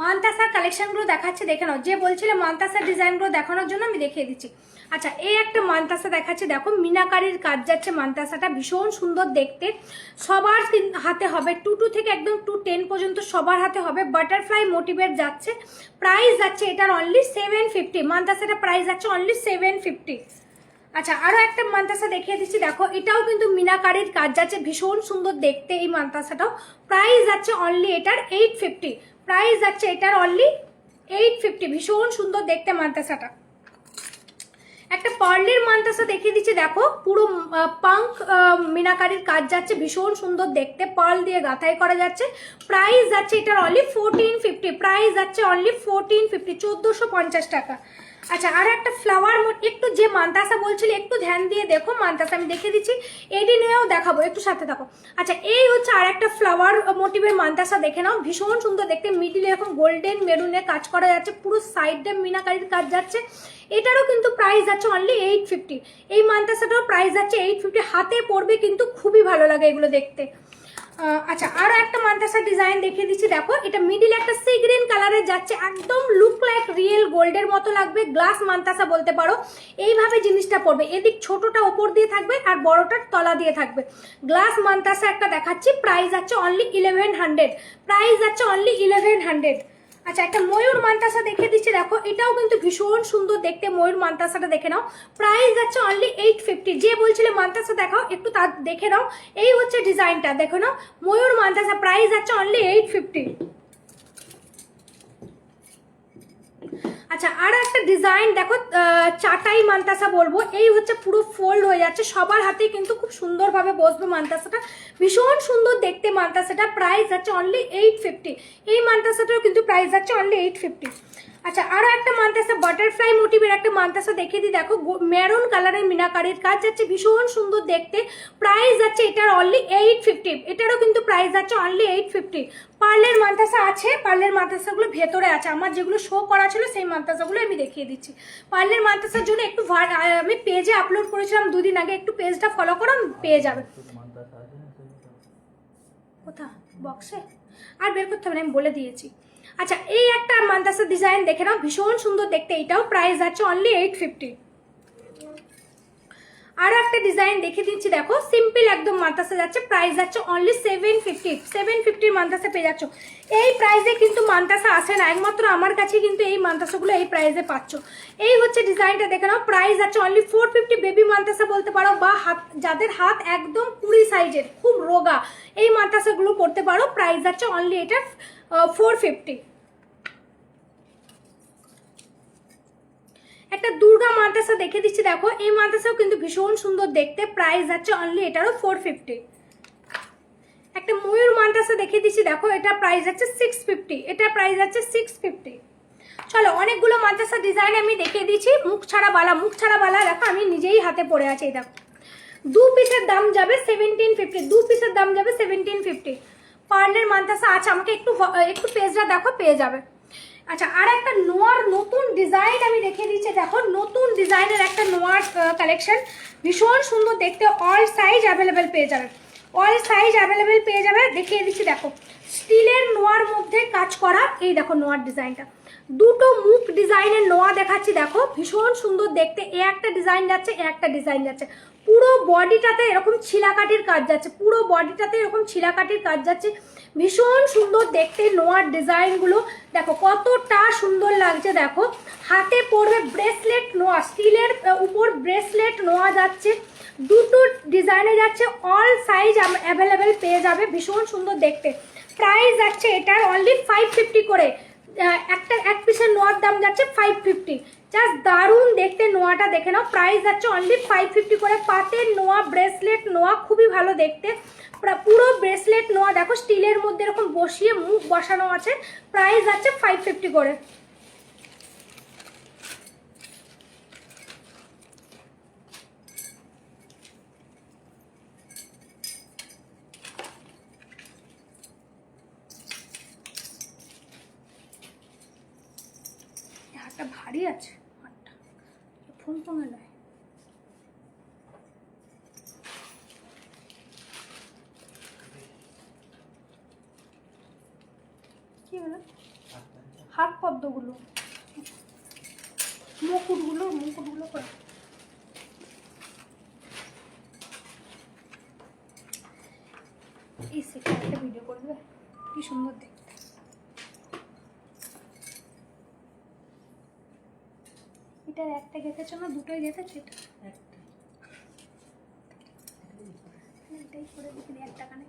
মানতাসার কালেকশনগুলো দেখাচ্ছে, দেখে নাও। যে বলছিলে মানতাসার ডিজাইনগুলো দেখানোর জন্য আমি দেখিয়ে দিচ্ছি। আচ্ছা, এই একটা মানতাসা দেখাচ্ছে, দেখো মিনাকারির কাজ যাচ্ছে, মানতাসাটা ভীষণ সুন্দর দেখতে, সবার হাতে হবে, 2 থেকে একদম 210 পর্যন্ত সবার হাতে হবে, বাটারফ্লাই মোটিভের যাচ্ছে। প্রাইস যাচ্ছে এটার অনলি 750, মানতাসাটা প্রাইস যাচ্ছে অনলি 750। আচ্ছা, আরও একটা মানতাসা দেখিয়ে দিচ্ছি, দেখো এটাও কিন্তু মিনাকারির কাজ যাচ্ছে, ভীষণ সুন্দর দেখতে এই মানতাসাটাও। প্রাইস যাচ্ছে অনলি এটার 850, প্রাইস যাচ্ছে এটার অনলি 850, ভীষণ সুন্দর দেখতে মানতাসাটা। একটা পার্লের মানতাসা দেখিয়ে দিচ্ছি, দেখো পুরো পাঙ্ক মিনাকারির কাজ যাচ্ছে, ভীষণ সুন্দর দেখতে, পার্ল দিয়ে গাঁথাই করা যাচ্ছে। প্রাইস যাচ্ছে এটার অনলি 1450, প্রাইস যাচ্ছে অনলি 1450, 1450 টাকা। আচ্ছা, আর একটা ফ্লাওয়ার একটু যে মানতাসা বলছিল একটু ধ্যান দিয়ে দেখো, মানতাসা আমি দেখিয়ে দিচ্ছি, এডি নিয়েও দেখাবো, একটু সাথে থাকো। আচ্ছা, এই হচ্ছে আর একটা ফ্লাওয়ার মোটিভের মানতাসা, দেখে নাও, ভীষণ সুন্দর দেখতে, মিডিলে এরকম গোল্ডেন মেরুনের কাজ করা যাচ্ছে, পুরো সাইডে মিনাকারির কাজ যাচ্ছে। এটারও কিন্তু প্রাইস যাচ্ছে অনলি 850, এই মানতাসাটারও প্রাইস যাচ্ছে 850, হাতে পড়বে কিন্তু খুবই ভালো লাগে এগুলো দেখতে। আচ্ছা, আরও একটা মানতাসা ডিজাইন দেখিয়ে দিচ্ছি, দেখো এটা মিডিলে একটা সি গ্রিন কালারের যাচ্ছে, একদম লুক লাইক রিয়েল গোল্ডের মতো লাগবে, গ্লাস মানতাসা বলতে পারো। এইভাবে জিনিসটা পড়বে, এদিক ছোটটা ওপর দিয়ে থাকবে আর বড়টার তলা দিয়ে থাকবে। গ্লাস মানতাসা একটা দেখাচ্ছি, প্রাইস যাচ্ছে অনলি 1100, প্রাইস যাচ্ছে অনলি 1100। আচ্ছা, একটা ময়ূর মানতাসা দেখিয়ে দিচ্ছি, দেখো এটাও কিন্তু ভীষণ সুন্দর দেখতে, ময়ূর মানতাসাটা দেখে নাও, প্রাইস যাচ্ছে অনলি 850। যে বলছিলে মানতাসা দেখাও, একটু তা দেখে নাও, এই হচ্ছে ডিজাইনটা, দেখো নাও, ময়ূর মানতাসা, প্রাইস যাচ্ছে অনলি 850। আচ্ছা, আর একটা ডিজাইন দেখো, চাটাই মানতাসা বলবো, এই হচ্ছে পুরো ফোল্ড হয়ে যাচ্ছে, সবার হাতেই কিন্তু খুব সুন্দরভাবে বসবে মানতাসাটা, ভীষণ সুন্দর দেখতে মানতাসাটা, প্রাইস যাচ্ছে অনলি 850, এই মানতাসাটাও কিন্তু প্রাইস যাচ্ছে অনলি 850। আচ্ছা আরো একটা মান্তাসা বাটারফ্লাই মোটিভের একটা মান্তাসা দেখিয়ে দিই। দেখো মেরুন কালারের মিনাকারির কাজ যাচ্ছে, ভীষণ সুন্দর দেখতে। প্রাইস যাচ্ছে এটার অনলি 850। এটারও কিন্তু প্রাইস যাচ্ছে অনলি 850। পার্লের মান্তাসা আছে, পার্লের মান্তাসাগুলো ভেতরে আছে, আমার যেগুলো শো করা ছিল সেই মান্তাসাগুলো আমি দেখিয়ে দিচ্ছি। পার্লের মান্তাসার জন্য একটু আমি পেজে আপলোড করেছিলাম 2 দিন আগে, একটু পেজটা ফলো করো, পেয়ে যাবে। কোথা বক্সে আর বের করতে হবে না, আমি বলে দিয়েছি। আচ্ছা এই একটা মান্তাসা ডিজাইন দেখে নাও, ভীষণ সুন্দর দেখতে, এটাও প্রাইস আছে অনলি 850। আরো একটা ডিজাইন দেখে দিচ্ছি, দেখো সিম্পল একদম মান্তাসা যাচ্ছে, প্রাইস যাচ্ছে অনলি 750। 750 মান্তাসা পেয়ে যাচ্ছ। এই প্রাইসে কিন্তু মান্তাসা আসে না, একমাত্র আমার কাছে কিন্তু এই মান্তাসাগুলো এই প্রাইসে পাচ্ছ। এই হচ্ছে ডিজাইনটা দেখে নাও, প্রাইস আছে অনলি 450। বেবি মান্তাসা বলতে পারো, বা হাত যাদের হাত একদম 20 সাইজের খুব রোগা, এই মান্তাসাগুলো পড়তে পারো, প্রাইস আছে অনলি এটা 450। একটা দুর্গা মাদ্রাসা দেখে দিচ্ছি, দেখো এই মাদ্রাসাও কিন্তু ভীষণ সুন্দর দেখতে, প্রাইস আছে অনলি এটারও 450। একটা ময়ূর মাদ্রাসা দেখে দিচ্ছি, দেখো এটা প্রাইস আছে 650, এটা প্রাইস আছে 650। চলো অনেকগুলো মাদ্রাসা ডিজাইন আমি দেখিয়ে দিচ্ছি। মুখ ছাড়া বালা দেখো আমি নিজেই হাতে পরে আছি, এই দেখো 2 পিসের দাম যাবে 1750, 2 পিসের দাম যাবে 1750। পার্লের মাদ্রাসা আছে, আমাকে একটু পেজটা দেখো, পেয়ে যাবে। আচ্ছা আর একটা নোয়ার নতুন ডিজাইন আমি দেখিয়ে দিচ্ছি, দেখো নতুন ডিজাইনের একটা নোয়ার কালেকশন, ভীষণ সুন্দর দেখতে, অল সাইজ অ্যাভেলেবেল পেয়ে যাবে, অল সাইজ অ্যাভেলেবেল পেয়ে যাবে। দেখিয়ে দিচ্ছি দেখো স্টিলের নোয়ার মধ্যে কাজ করা, এই দেখো নোয়ার ডিজাইনটা, দুটো মুখ ডিজাইনের নোয়া দেখাচ্ছি, দেখো ভীষণ সুন্দর দেখতে। এ একটা ডিজাইন যাচ্ছে, এ একটা ডিজাইন যাচ্ছে, পুরো বডিটাতে এরকম ছিলাকাটির কাজ যাচ্ছে, পুরো বডিটাতে এরকম ছিলাকাটির কাজ যাচ্ছে, ভীষণ সুন্দর দেখতে নোয়ার ডিজাইনগুলো। দেখো কতটা সুন্দর লাগছে, দেখো হাতে পড়বে ব্রেসলেট নোয়া, স্টিলের উপর ব্রেসলেট নোয়া যাচ্ছে, দুটো ডিজাইনে যাচ্ছে, অল সাইজ অ্যাভেলেবেল পেয়ে যাবে, ভীষণ সুন্দর দেখতে। প্রাইস যাচ্ছে এটার অনলি 550 করে, এক পিসের নোয়ার দাম যাচ্ছে 550। জাস্ট দারুণ দেখতে নোয়াটা দেখে নাও, প্রাইস যাচ্ছে অনলি 550 করে। পাতের নোয়া, ব্রেসলেট নোয়া, খুবই ভালো দেখতে, পুরো ব্রেসলেট নোয়া দেখো স্টিলের মধ্যে এরকম বসিয়ে মুখ বসানো আছে, প্রাইস যাচ্ছে 550 করে। হাতটা ভারী আছে, হাতটা ফোন ফোনে নয়। কি হলো হাত পদ্মগুলো, মুকুটগুলো করে এই সেটা একটা ভিডিও করবে, কি সুন্দর দেখতে। এটার একটা গেঁথেছো না, দুটোই গেঁথেছো? এটা এটাই করে দেখি, একটা কানে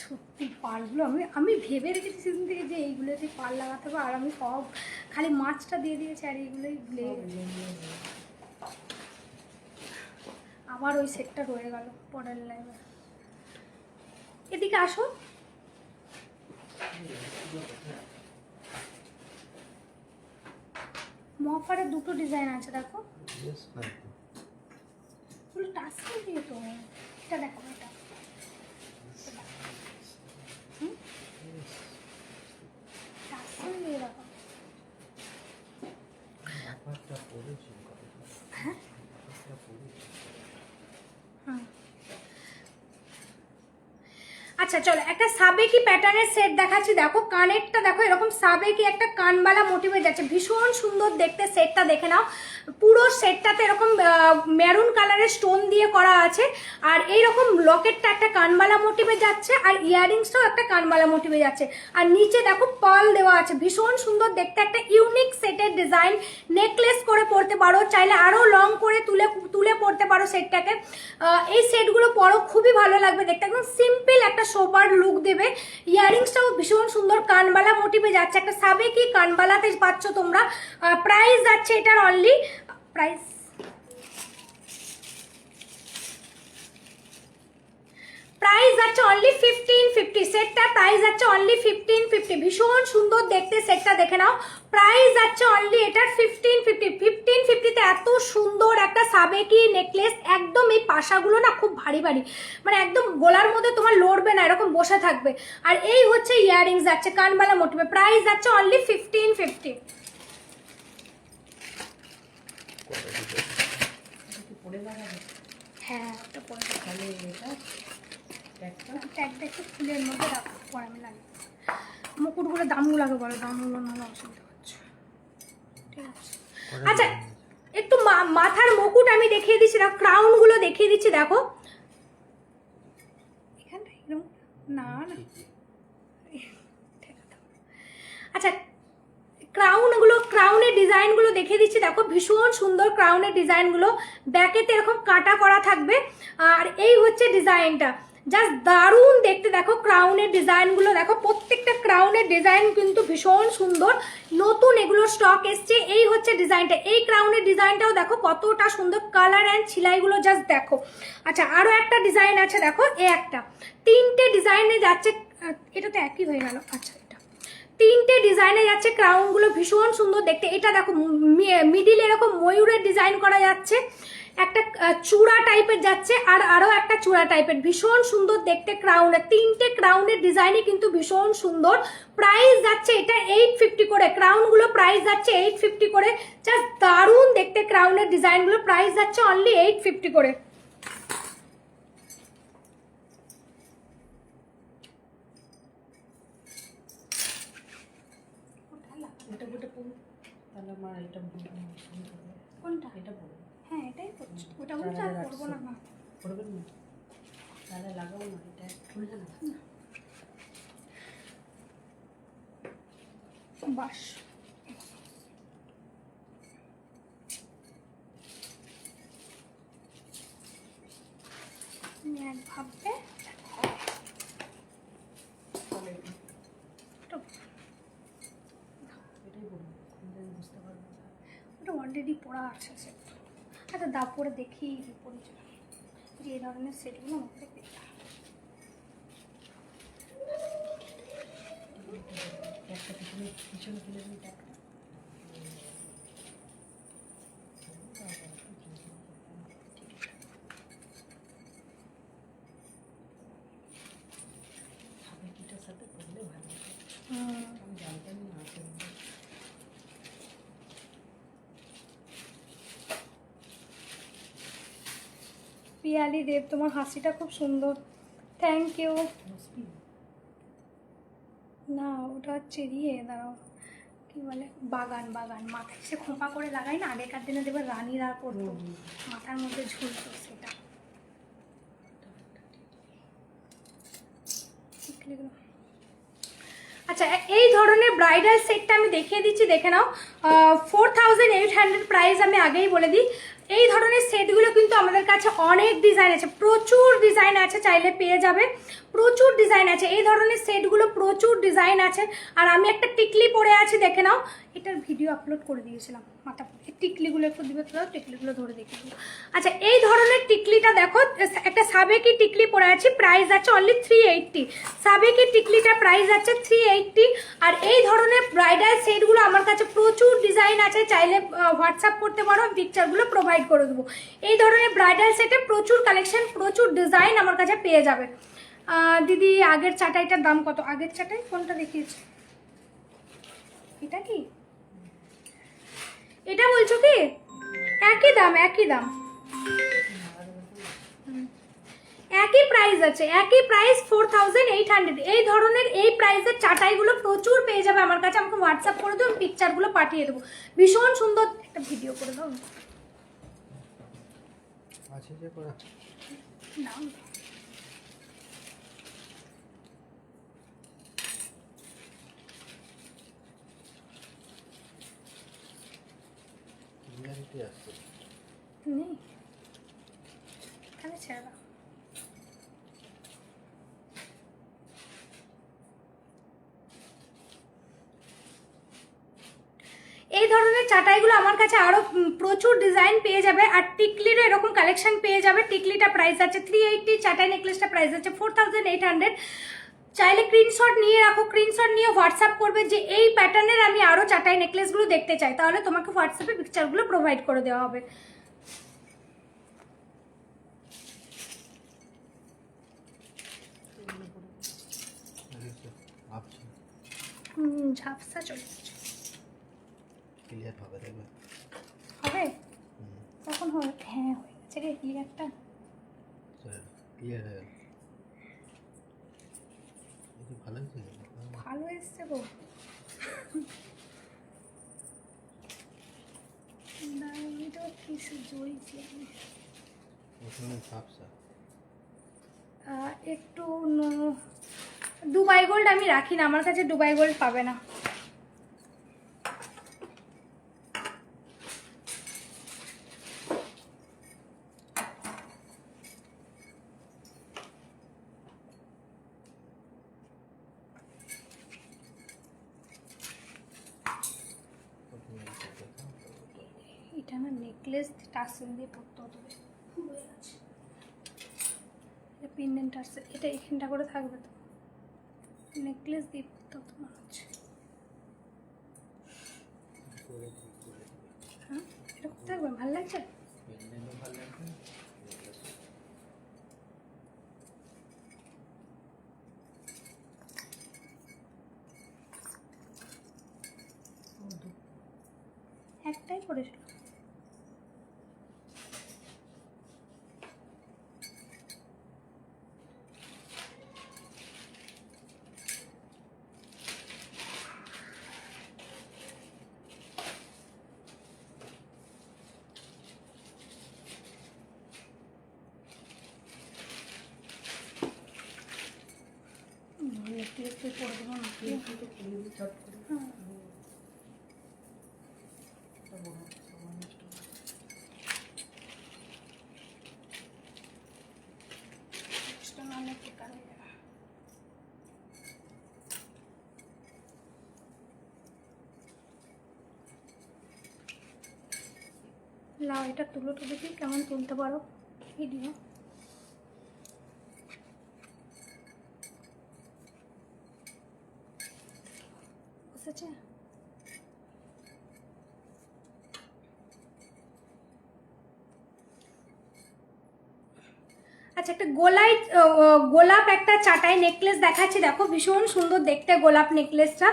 সত্যি পাড়গুলো আমি ভেবে রেখেছি সেদিন থেকে যে এইগুলোতে পাড় লাগাতে হবে, আর আমি সব খালি মাছটা দিয়ে দিয়েছি আর এইগুলোই ভুলে আবার ওই সেটটা রয়ে গেল পরের লাইনে। এদিকে আসো, মফারের দুটো ডিজাইন আছে, দেখো পুরো টাচ দিয়ে তো, এটা দেখো, এটা টাচ দিয়ে দেখো, হ্যাঁ হ্যাঁ। আচ্ছা চলো একটা সাবেকি প্যাটার্নের সেট দেখাচ্ছি, দেখো কানেরটা দেখো এরকম সাবেকি একটা কানবালা মোটিভে যাচ্ছে, ভীষণ সুন্দর দেখতে সেটটা দেখে নাও। পুরো সেটটাতে এরকম মেরুন কালারের স্টোন দিয়ে করা আছে, আর এইরকম লকেটটা একটা কানবালা মোটিভে যাচ্ছে, আর ইয়াররিংসটাও একটা কানবালা মোটিভে যাচ্ছে, আর নিচে দেখো পার্ল দেওয়া আছে, ভীষণ সুন্দর দেখতে, একটা ইউনিক সেটের ডিজাইন। নেকলেস করে পরতে পারো, চাইলে আরও লং করে তুলে পরতে পারো সেটটাকে। এই সেটগুলো পরো, খুবই ভালো লাগবে দেখতে, একদম সিম্পল একটা সোবার লুক দেবে। ইয়াররিংসটাও ভীষণ সুন্দর কানবালা মোটিভে যাচ্ছে, একটা সাবেকি কানবালাতে পাচ্ছ তোমরা। প্রাইস যাচ্ছে এটার অনলি, প্রাইস 1550 সেটটা প্রাইস যাচ্ছে অনলি 1550। ভীষণ সুন্দর দেখতে সেটটা, দেখে নাও। প্রাইস যাচ্ছে অনলি এটার 1550। 1550তে এত সুন্দর একটা সাবেকি নেকলেস, একদম এই পাশাগুলো না খুব ভারী ভারী, মানে একদম গলার মধ্যে তোমার লড়বে না, এরকম বসে থাকবে। আর এই হচ্ছে ইয়াররিংস যাচ্ছে কানবালা মোটিভে, প্রাইস যাচ্ছে অনলি 1550। পরে লাগাবে হ্যাঁ ওটা পরে তাহলে এটা একটা ট্যাগটা একটু ফুলের মধ্যে রাখো, পরে আমি লাগবে। মুকুটগুলো দামগুলোকে বলো, দামগুলো নাহলে অসুবিধা হচ্ছে। ঠিক আছে, আচ্ছা একটু মাথার মুকুট আমি দেখিয়ে দিচ্ছি, দেখো ক্রাউনগুলো দেখিয়ে দিচ্ছি, দেখো এখানটা এরকম না না। আচ্ছা ক্রাউনের ডিজাইনগুলো দেখিয়ে দিচ্ছি, দেখো ভীষণ সুন্দর ক্রাউনের ডিজাইনগুলো, ব্যাকেতে এরকম কাটা করা থাকবে। আর এই হচ্ছে ডিজাইনটা, জাস্ট দারুণ দেখতে। দেখো ক্রাউনের ডিজাইনগুলো দেখো, প্রত্যেকটা ক্রাউনের ডিজাইন কিন্তু ভীষণ সুন্দর, নতুন এগুলো স্টক এসছে। এই হচ্ছে ডিজাইনটা, এই ক্রাউনের ডিজাইনটাও দেখো কতটা সুন্দর, কালার অ্যান্ড ছিলাইগুলো জাস্ট দেখো। আচ্ছা আরও একটা ডিজাইন আছে, দেখো এ একটা, তিনটে ডিজাইনে যাচ্ছে, এটা তো একই হয়ে গেল। আচ্ছা এটা তিনটে ডিজাইনে যাচ্ছে, ক্রাউনগুলো ভীষণ সুন্দর দেখতে। এটা দেখো মিডিল এরকম ময়ূরের ডিজাইন করা যাচ্ছে, একটা চূড়া টাইপের যাচ্ছে, আর আরও একটা চূড়া টাইপের, ভীষণ সুন্দর দেখতে ক্রাউনের। তিনটে ক্রাউনের ডিজাইনই কিন্তু ভীষণ সুন্দর। প্রাইস যাচ্ছে এটা 850 করে, ক্রাউনগুলো প্রাইস যাচ্ছে 850 করে, জাস্ট দারুণ দেখতে ক্রাউনের ডিজাইনগুলো, প্রাইস যাচ্ছে অনলি 850 করে। এটা গোটা পড়ো, তাহলে আমার এটা কোনটা? এটা পড়ো। হ্যাঁ এটাই করছি, ওটা বলতে আর করবো না। পড়বেন না তাহলে লাগাবো না, এটা খুলবে না। বাস এক ভাববে এটাই পড়বো, খুললে আমি বুঝতে পারবো না। ওটা অলরেডি পড়া আছে সেট। আচ্ছা দা পরে দেখি পড়ে চলে, যে এই ধরনের সেটগুলো আমাকে পেতে হবে। একটা পিছনে পিছনে খুলে দিই একটা। সাবেকিটার সাথে করলে ভালো হবে। আমি জানতাম না আসলে। পিয়ালি দেব, তোমার হাসিটা খুব সুন্দর, থ্যাংক ইউ। না ওটা হচ্ছে ইয়ে, দাঁড়াও কি বলে, বাগান বাগান, মাথায় সে খোঁপা করে লাগাই না, আগেকার দিনে দেবে রানীরা পড়তো, মাথার মধ্যে ঝুলতো সেটা। আচ্ছা এই ধরনের ব্রাইডাল সেটটা আমি দেখিয়ে দিচ্ছি, দেখে নাও। 4800 প্রাইস আমি আগেই বলে দিই। এই ধরনের সেটগুলো কিন্তু আমাদের কাছে অনেক ডিজাইন আছে, প্রচুর ডিজাইন আছে, চাইলে পেয়ে যাবে, প্রচুর ডিজাইন আছে। এই ধরনের সেটগুলো প্রচুর ডিজাইন আছে। আর আমি একটা টিকলি পরে আছি, দেখে নাও, এটার ভিডিও আপলোড করে দিয়েছিলাম। মাথা টিকলিগুলো একটু দিবে, তো টিকলিগুলো ধরে দেখিয়ে দিও। আচ্ছা এই ধরনের টিকলিটা দেখো, একটা সাবেকি টিকলি পরে আছি, প্রাইস আছে অনলি 380। সাবেকি টিকলিটা প্রাইস আছে 380। আর এই ধরনের ব্রাইডাল সেটগুলো আমার কাছে প্রচুর ডিজাইন আছে, চাইলে হোয়াটসঅ্যাপ করতে পারো, পিকচারগুলো প্রোভাইড করে দেবো। এই ধরনের ব্রাইডাল সেটে প্রচুর কালেকশন, প্রচুর ডিজাইন আমার কাছে পেয়ে যাবে। দিদি আগের চাটাইটার দাম কত? আগের চাটাই কোনটা দেখিয়েছে? এটা কি, এটা বলছো কি? একই দাম, একই দাম, একই প্রাইস আছে, একই প্রাইস 4800। এই ধরনের এই প্রাইসের চাটাইগুলো প্রচুর পেয়ে যাবে আমার কাছে। আমাকে হোয়াটসঅ্যাপ করে দেবো, পিকচারগুলো পাঠিয়ে দেবো। ভীষণ সুন্দর একটা ভিডিও করে দাও আছে যে করা না। রিয়ালিটি আসছে নেই, তাহলে ছেড়ে দাও। এই ধরনের চাটাইগুলো আমার কাছে আরও প্রচুর ডিজাইন পেয়ে যাবে। আর টিকলিরও এরকম কালেকশন পেয়ে যাবে। টিকলিটা প্রাইস আছে 380, চাটাই নেকলেসটা প্রাইস আছে 4800। চাইলে স্ক্রিনশট নিয়ে রাখো, স্ক্রিনশট নিয়ে হোয়াটসঅ্যাপ করবে যে এই প্যাটার্নের আমি আরও চাটাই নেকলেসগুলো দেখতে চাই, তাহলে তোমাকে হোয়াটসঅ্যাপে পিকচারগুলো প্রোভাইড করে দেওয়া হবে। ঝাপসা চলে এসছে। ক্লিয়ার হবে দেখবে। হবে কখন হবে? হ্যাঁ হয়ে গেছে রে ক্লিয়ারটা। ক্লিয়ার হয়ে গেল। ভালো হয়েছে, ভালো এসছে গো। না আমি তো কিছু জড়িয়েছি আমি একটু দুবাই গোল্ড আমি রাখি না, আমার কাছে দুবাই গোল্ড পাবে না। এটা না নেকলেস টার্সেল দিয়ে পরতে হতো, হয়ে গেছে। এটা পেন্ডেন্ট টার্সেল, এটা এখানটা করে থাকবে তো, নেকলেস দিয়ে পরতে হতো মনে হচ্ছে। হ্যাঁ এরকম থাকবে, ভালো লাগছে। একটাই করেছিল। নেকলেস দিয়ে পরে দেবো না, কিন্তু খুলে দিই চট করে। হ্যাঁ এটা বড় সময় নষ্ট হবে। সেটা নাহলে বেকার হয়ে যাবে। লাও এটা তুলো তো দেখি কেমন তুলতে পারো ভিডিও। বুঝেছে? আচ্ছা একটা গোলাপ একটা চাটাই নেকলেস দেখাচ্ছি, দেখো ভীষণ সুন্দর দেখতে গোলাপ নেকলেসটা,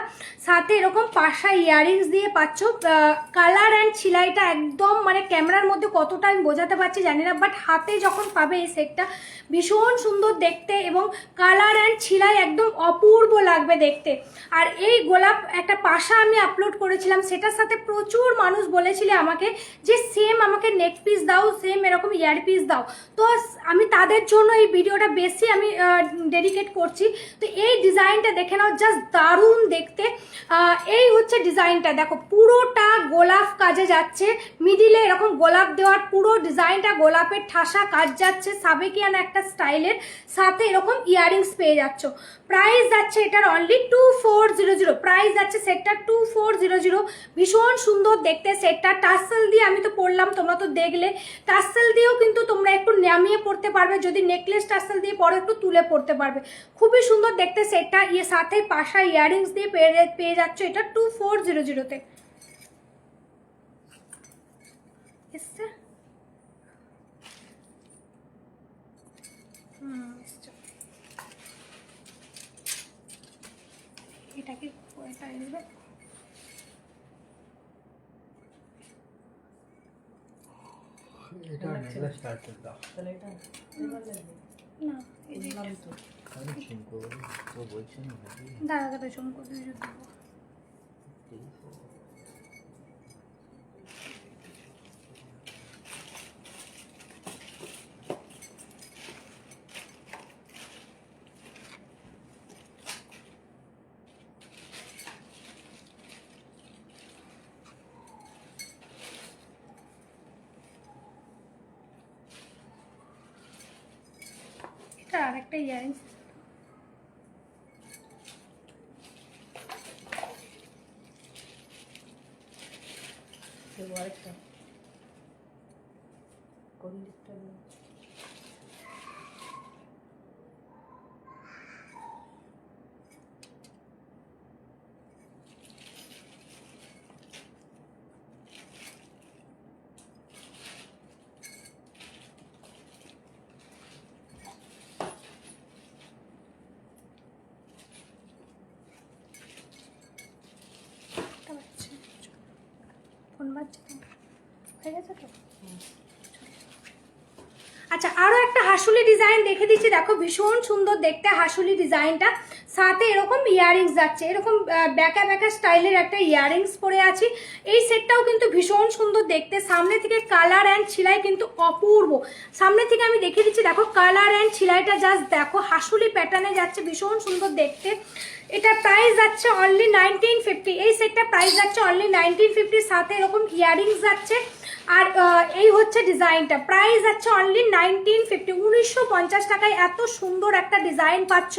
সাথে এরকম পাশা ইয়াররিংস দিয়ে পাচ্ছ। কালার অ্যান্ড ছিলাইটা একদম মানে ক্যামেরার মধ্যে কতটা আমি বোঝাতে পারছি জানি না, বাট হাতে যখন পাবে এই সেটটা ভীষণ সুন্দর দেখতে এবং কালার অ্যান্ড ছিলাই একদম অপূর্ব লাগবে দেখতে। আর এই গোলাপ একটা পাশা আমি আপলোড করেছিলাম, সেটার সাথে প্রচুর মানুষ বলেছিলে আমাকে যে সেম আমাকে নেক পিস দাও, সেম এরকম ইয়ার পিস দাও। তো আমি তাদের জন্য এই ভিডিওটা বেশি আমি ডেডিকেট করছি। তো এই ডিজাইনটা দেখে নাও, জাস্ট দারুণ দেখতে। এই হচ্ছে ডিজাইনটা, দেখো পুরোটা গোলাপ কাজে যাচ্ছে, মিডিলে এরকম গোলাপ দেওয়ার পুরো ডিজাইনটা গোলাপের ঠাসা কাজ যাচ্ছে, সাবেকিয়ান একটা স্টাইলের, সাথে এরকম ইয়াররিংস পেয়ে যাচ্ছ। প্রাইস যাচ্ছে এটার অনলি 2400, প্রাইস যাচ্ছে সেটটা 2400। ভীষণ সুন্দর দেখতে সেটটা, টার্সেল দিয়ে আমি তো পরলাম, তোমরা তো দেখলে, টার্সেল দিয়েও কিন্তু তোমরা একটু নামিয়ে পড়তে পারবে, যদি নেকলেস টার্সেল দিয়ে পরো একটু তুলে পড়তে পারবে, খুবই সুন্দর দেখতে সেটটা। ইয়ে সাথে পাশা ইয়াররিংস দিয়ে পেয়ে যাচ্ছ এটা 2400-তে। এসছে এটা কি এটা আসবে? এটা নেকলেস টার্সেল দাও। তাহলে এটা এবার লাগবে না এই যে বললাম তো। আমি চিনকো তো বলছি না নাকি? দাঁড়া চমকো দিয়ে দেবো। এটা আরেকটা ইয়ারিংস, দেবো আরেকটা কোন দিকটা দেবো? বাজছে তো হয়ে গেছে তো। আচ্ছা আরও একটা হাসুলি ডিজাইন দেখে দিচ্ছি, দেখো ভীষণ সুন্দর দেখতে হাসুলি ডিজাইনটা, সাথে এরকম ইয়াররিংস যাচ্ছে, এরকম ব্যাকা ব্যাকা স্টাইলের একটা ইয়াররিংস পরে আছি। এই সেটটাও কিন্তু ভীষণ সুন্দর দেখতে, সামনে থেকে কালার অ্যান্ড ছিলাই কিন্তু অপূর্ব। সামনে থেকে আমি দেখে দিচ্ছি, দেখো কালার অ্যান্ড ছিলাইটা জাস্ট দেখো, হাসুলি প্যাটার্নে যাচ্ছে, ভীষণ সুন্দর দেখতে। এটা প্রাইস যাচ্ছে অনলি 1950। এই সেটটা প্রাইস যাচ্ছে অনলি 1950, সাথে এরকম ইয়াররিংস যাচ্ছে। আর এই হচ্ছে ডিজাইনটা, প্রাইস যাচ্ছে অনলি 1950, 1950 টাকায় এত সুন্দর একটা ডিজাইন পাচ্ছ,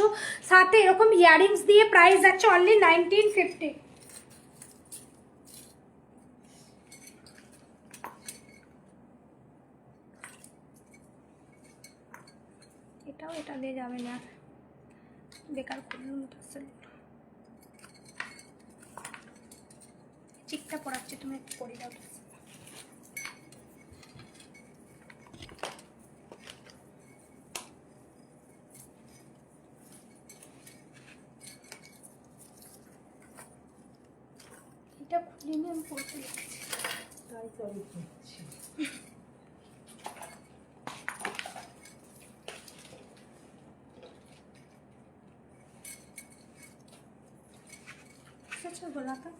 সাথে এরকম ইয়াররিংস দিয়ে প্রাইস যাচ্ছে অনলি 1950। এটাও এটা দিয়ে যাবে না, বেকার করলাম। চিকটা পড়াচ্ছি, তুমি একটু পরে দাও। এটা খুলিনি, আমি পড়তে যাচ্ছি। তাই তো আমি করছি। আচ্ছা গোলাটা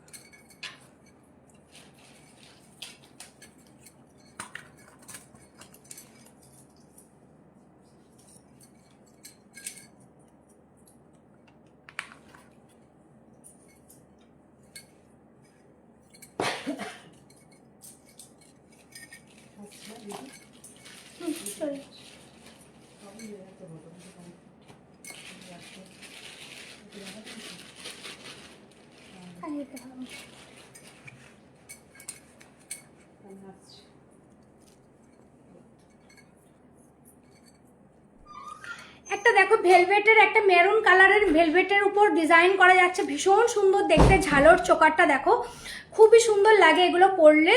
সরি একটা দেখো ভেলভেটের, একটা মেরুন কালারের ভেলভেটের উপর ডিজাইন করা যাচ্ছে, ভীষণ সুন্দর দেখতে। ঝালর চোকারটা দেখো, খুবই সুন্দর লাগে এগুলো পরলে,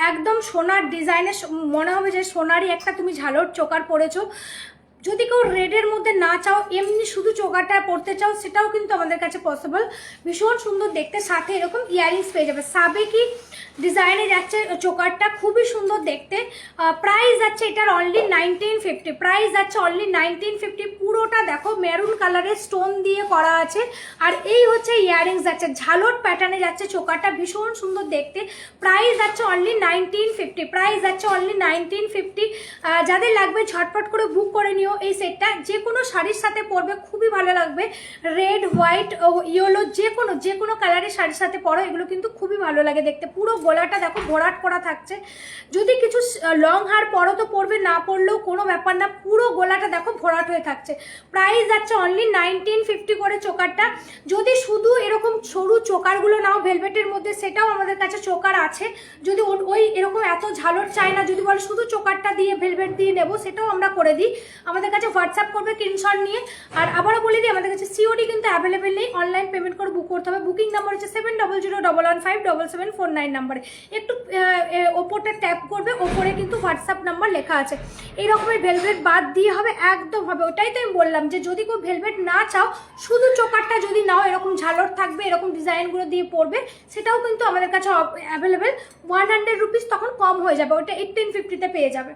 একদম সোনার ডিজাইনের, মনে হবে যে সোনারই একটা তুমি ঝালর চোকার পরেছো। যদি কেউ রেডের মধ্যে না চাও, এমনি শুধু চোকারটা পরতে চাও, সেটাও কিন্তু আমাদের কাছে পসিবল। ভীষণ সুন্দর দেখতে, সাথে এরকম ইয়াররিংস পেয়ে যাবে। সাবেকি ডিজাইনে যাচ্ছে চোকারটা, খুবই সুন্দর দেখতে। প্রাইস যাচ্ছে এটার অনলি 1950, প্রাইস যাচ্ছে অনলি 1950। পুরোটা দেখো মেরুন কালারের স্টোন দিয়ে করা আছে, আর এই হচ্ছে ইয়াররিংস যাচ্ছে, ঝালর প্যাটার্নে যাচ্ছে চোকারটা, ভীষণ সুন্দর দেখতে। প্রাইস যাচ্ছে অনলি 1950, প্রাইস যাচ্ছে অনলি 1950। যাদের লাগবে ঝটপট করে বুক করে নিও এই সেটটা, যে কোনো শাড়ির সাথে পরবে খুবই ভালো লাগবে। রেড, হোয়াইট ও ইয়েলো যে কোনো কালারের শাড়ির সাথে পরো, এগুলো কিন্তু খুবই ভালো লাগে দেখতে। পুরো গলাটা দেখো ভরাট করা থাকছে, যদি কিছু লং হার পরো তো পরবে, না পরলেও কোনো ব্যাপার না, পুরো গলাটা দেখো ভরাট হয়ে থাকছে। প্রাইস যাচ্ছে অনলি 1950 করে চোকারটা। যদি শুধু এরকম সরু চোকারগুলো নাও ভেলভেটের মধ্যে, সেটাও আমাদের কাছে চোকার আছে। যদি ওই এরকম এত ঝালর চাই না, যদি বলে শুধু চোকারটা দিয়ে ভেলভেট দিয়ে নেবো, সেটাও আমরা করে দিই। আমাদের কাছে হোয়াটসঅ্যাপ করবে স্ক্রিনশট নিয়ে। আর আবারও বলে দিই, আমাদের কাছে সিওডি কিন্তু অ্যাভেলেবেল নেই, অনলাইন পেমেন্ট করে বুক করতে হবে। বুকিং নাম্বার হচ্ছে 7001157779 নাম্বারে। একটু ওপরটা ট্যাপ করবে, ওপরে কিন্তু হোয়াটসঅ্যাপ নাম্বার লেখা আছে। এই রকমের ভেলভেট বাদ দিয়ে হবে, একদম হবে। ওটাই তো আমি বললাম যে যদি কেউ ভেলভেট না চাও, শুধু চোকারটা যদি নাও, এরকম ঝালর থাকবে, এরকম ডিজাইনগুলো দিয়ে পরবে, সেটাও কিন্তু আমাদের কাছে অ্যাভেলেবেল। 100 রুপিস তখন কম হয়ে যাবে, ওটা 1850-তে পেয়ে যাবে।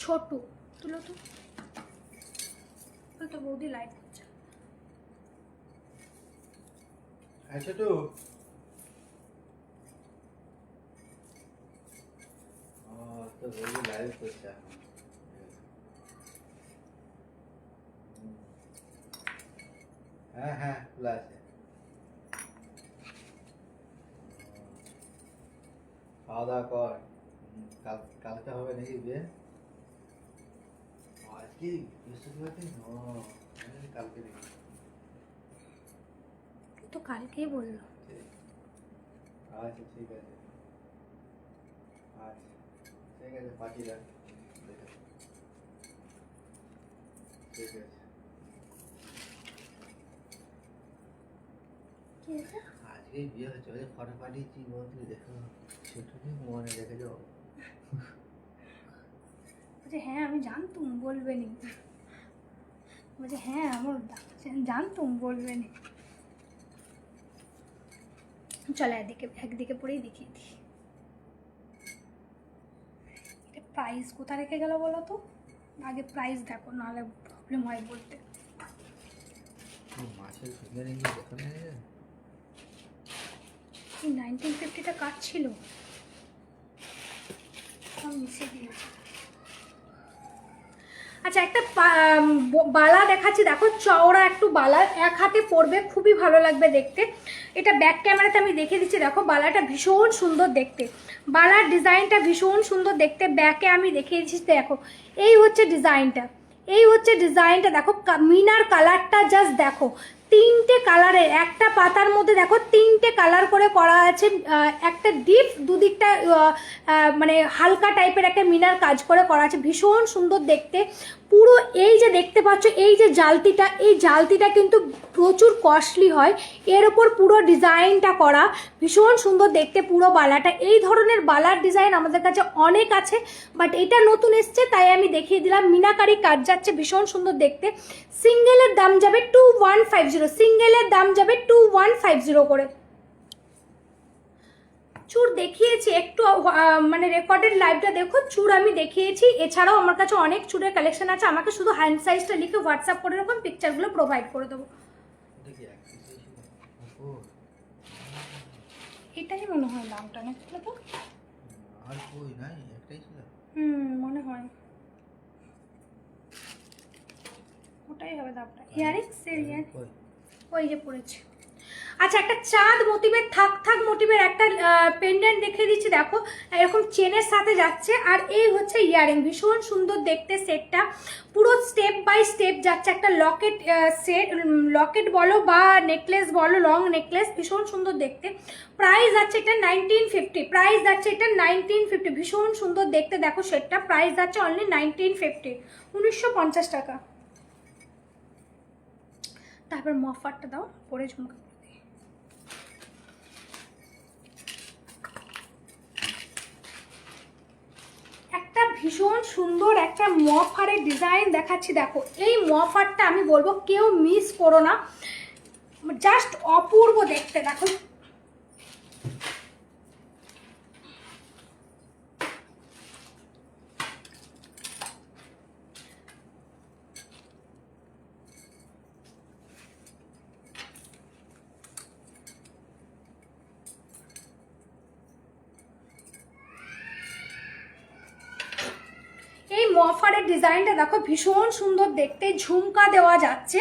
ছোট তুলো তো বৌদি লাইট করছে। আচ্ছা তো তো বলি লাইভ করছে এখন। হ্যাঁ হ্যাঁ খোলা আছে। খাওয়া দাওয়া কর, কালকে হবে নাকি বিয়ে? আজকে বৃহস্পতিবার দিন, কালকে নাকি? তো কালকেই বললো। আচ্ছা ঠিক আছে, আচ্ছা ঠিক আছে, পাঠিয়ে দেন। ঠিক আছে, আজকে বিয়ে হচ্ছে, ওই ফটো পাঠিয়েছি, বলছি দেখো সেটুকু মনে রেখে যাও। বলছে হ্যাঁ আমি জানতুম বলবে নি, বলছে হ্যাঁ আমার জানতুম বলবে নি। চলো একদিকে পরেই দেখিয়ে দিই। এটা প্রাইস কোথা রেখে গেল বলো তো, আগে প্রাইস দেখো, নাহলে প্রবলেম হয় বলতে। মাছের ফিঙ্গারিং এখানে এই 1950টা কাট ছিল, মিশিয়ে দিয়েছি। আচ্ছা একটা বালা দেখাচ্ছি, দেখো চওড়া একটু বালা, এক হাতে পরবে, খুবই ভালো লাগবে দেখতে। এটা ব্যাক ক্যামেরাতে আমি দেখিয়ে দিচ্ছি, দেখো বালাটা ভীষণ সুন্দর দেখতে, বালার ডিজাইনটা ভীষণ সুন্দর দেখতে। ব্যাকে আমি দেখিয়ে দিচ্ছি, দেখো এই হচ্ছে ডিজাইনটা, দেখো মিনার কালারটা জাস্ট দেখো, তিনটে কালারের, একটা পাতার মধ্যে দেখো তিনটে কালার করে করা আছে, একটা ডিপ দুদিকটা মানে হালকা টাইপের একটা মিনার কাজ করে করা আছে, ভীষণ সুন্দর দেখতে। পুরো এই যে দেখতে পাচ্ছ এই যে জালতিটা, এই জালতিটা কিন্তু প্রচুর কস্টলি হয়, এর ওপর পুরো ডিজাইনটা করা, ভীষণ সুন্দর দেখতে পুরো বালাটা। এই ধরনের বালার ডিজাইন আমাদের কাছে অনেক আছে, বাট এটা নতুন এসছে তাই আমি দেখিয়ে দিলাম। মিনাকারি কাজ যাচ্ছে, ভীষণ সুন্দর দেখতে। সিঙ্গেলের দাম যাবে 2150, সিঙ্গেলের দাম যাবে 2150 করে। চুর দেখিয়েছি একটু, মানে রেকর্ডেড লাইভটা দেখো, চুর আমি দেখিয়েছি। এছাড়াও আমার কাছে অনেক চুরের কালেকশন আছে, আমাকে শুধু হ্যান্ড সাইজটা লিখে হোয়াটসঅ্যাপ করে এরকম পিকচারগুলো প্রোভাইড করে দেবো। এটাই মনে হয় দামটা, না তো? আর কই নাই, একটাই ছিল। মনে হয় ওটাই হবে দামটা। ইয়ারিংস ওই যে পড়েছে। আচ্ছা একটা চাঁদ মোটিভের থাক মোটিভের একটা পেন্ডেন্ট দেখিয়ে দিচ্ছি, দেখো এরকম চেনের সাথে যাচ্ছে, আর এই হচ্ছে ইয়ারিং, ভীষণ সুন্দর দেখতে সেটটা, পুরো স্টেপ বাই স্টেপ যাচ্ছে, একটা লকেট বলো বা নেকলেস বলো, লং নেকলেস, ভীষণ সুন্দর দেখতে। প্রাইস যাচ্ছে এটা 1950, ভীষণ সুন্দর দেখতে, দেখো সেটটা প্রাইস যাচ্ছে অনলি 1950, 1950 টাকা। তারপর মফারটা দাও, পরে ঝুমকা। একটা ভীষণ সুন্দর একটা মফারের ডিজাইন দেখাচ্ছি, দেখো এই মফারটা আমি বলবো কেউ মিস করো না, জাস্ট অপূর্ব দেখতে। দেখো এই মফারের ডিজাইনটা দেখো, ভীষণ সুন্দর দেখতে, ঝুমকা দেওয়া যাচ্ছে।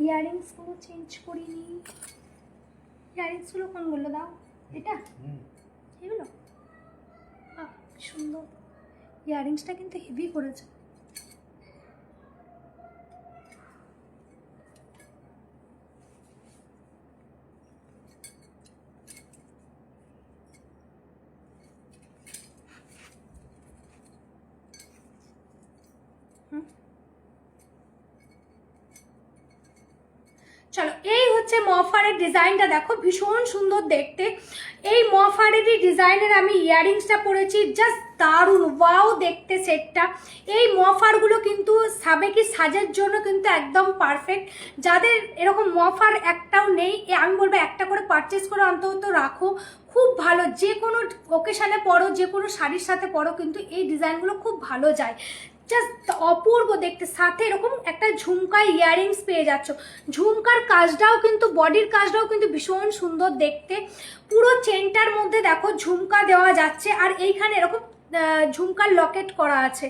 ইয়ারিংসগুলো চেঞ্জ করিনি, ইয়ারিংসগুলো কোনগুলো দাও, এটা এগুলো সুন্দর, ইয়ারিংসটা কিন্তু হেভি করেছে। চলো এই হচ্ছে মফারের ডিজাইনটা, দেখো ভীষণ সুন্দর দেখতে। এই মফারেরই ডিজাইনের আমি ইয়ারিংসটা পরেছি, জাস্ট দারুণ ওয়াও দেখতে সেটটা। এই মফারগুলো কিন্তু সাবেকি সাজের জন্য কিন্তু একদম পারফেক্ট। যাদের এরকম মফার একটাও নেই, আমি বলবো একটা করে পারচেস করে অন্তত রাখো, খুব ভালো, যে কোনো ওকেশানে পরো, যে কোনো শাড়ির সাথে পরো, কিন্তু এই ডিজাইনগুলো খুব ভালো যায়, জাস্ট অপূর্ব দেখতে। সাথে এরকম একটা ঝুমকা ইয়ারিংস পেয়ে যাচ্ছ, ঝুমকার কাজটাও কিন্তু, বডির কাজটাও কিন্তু ভীষণ সুন্দর দেখতে। পুরো চেনটার মধ্যে দেখো ঝুমকা দেওয়া যাচ্ছে, আর এইখানে এরকম ঝুমকার লকেট করা আছে।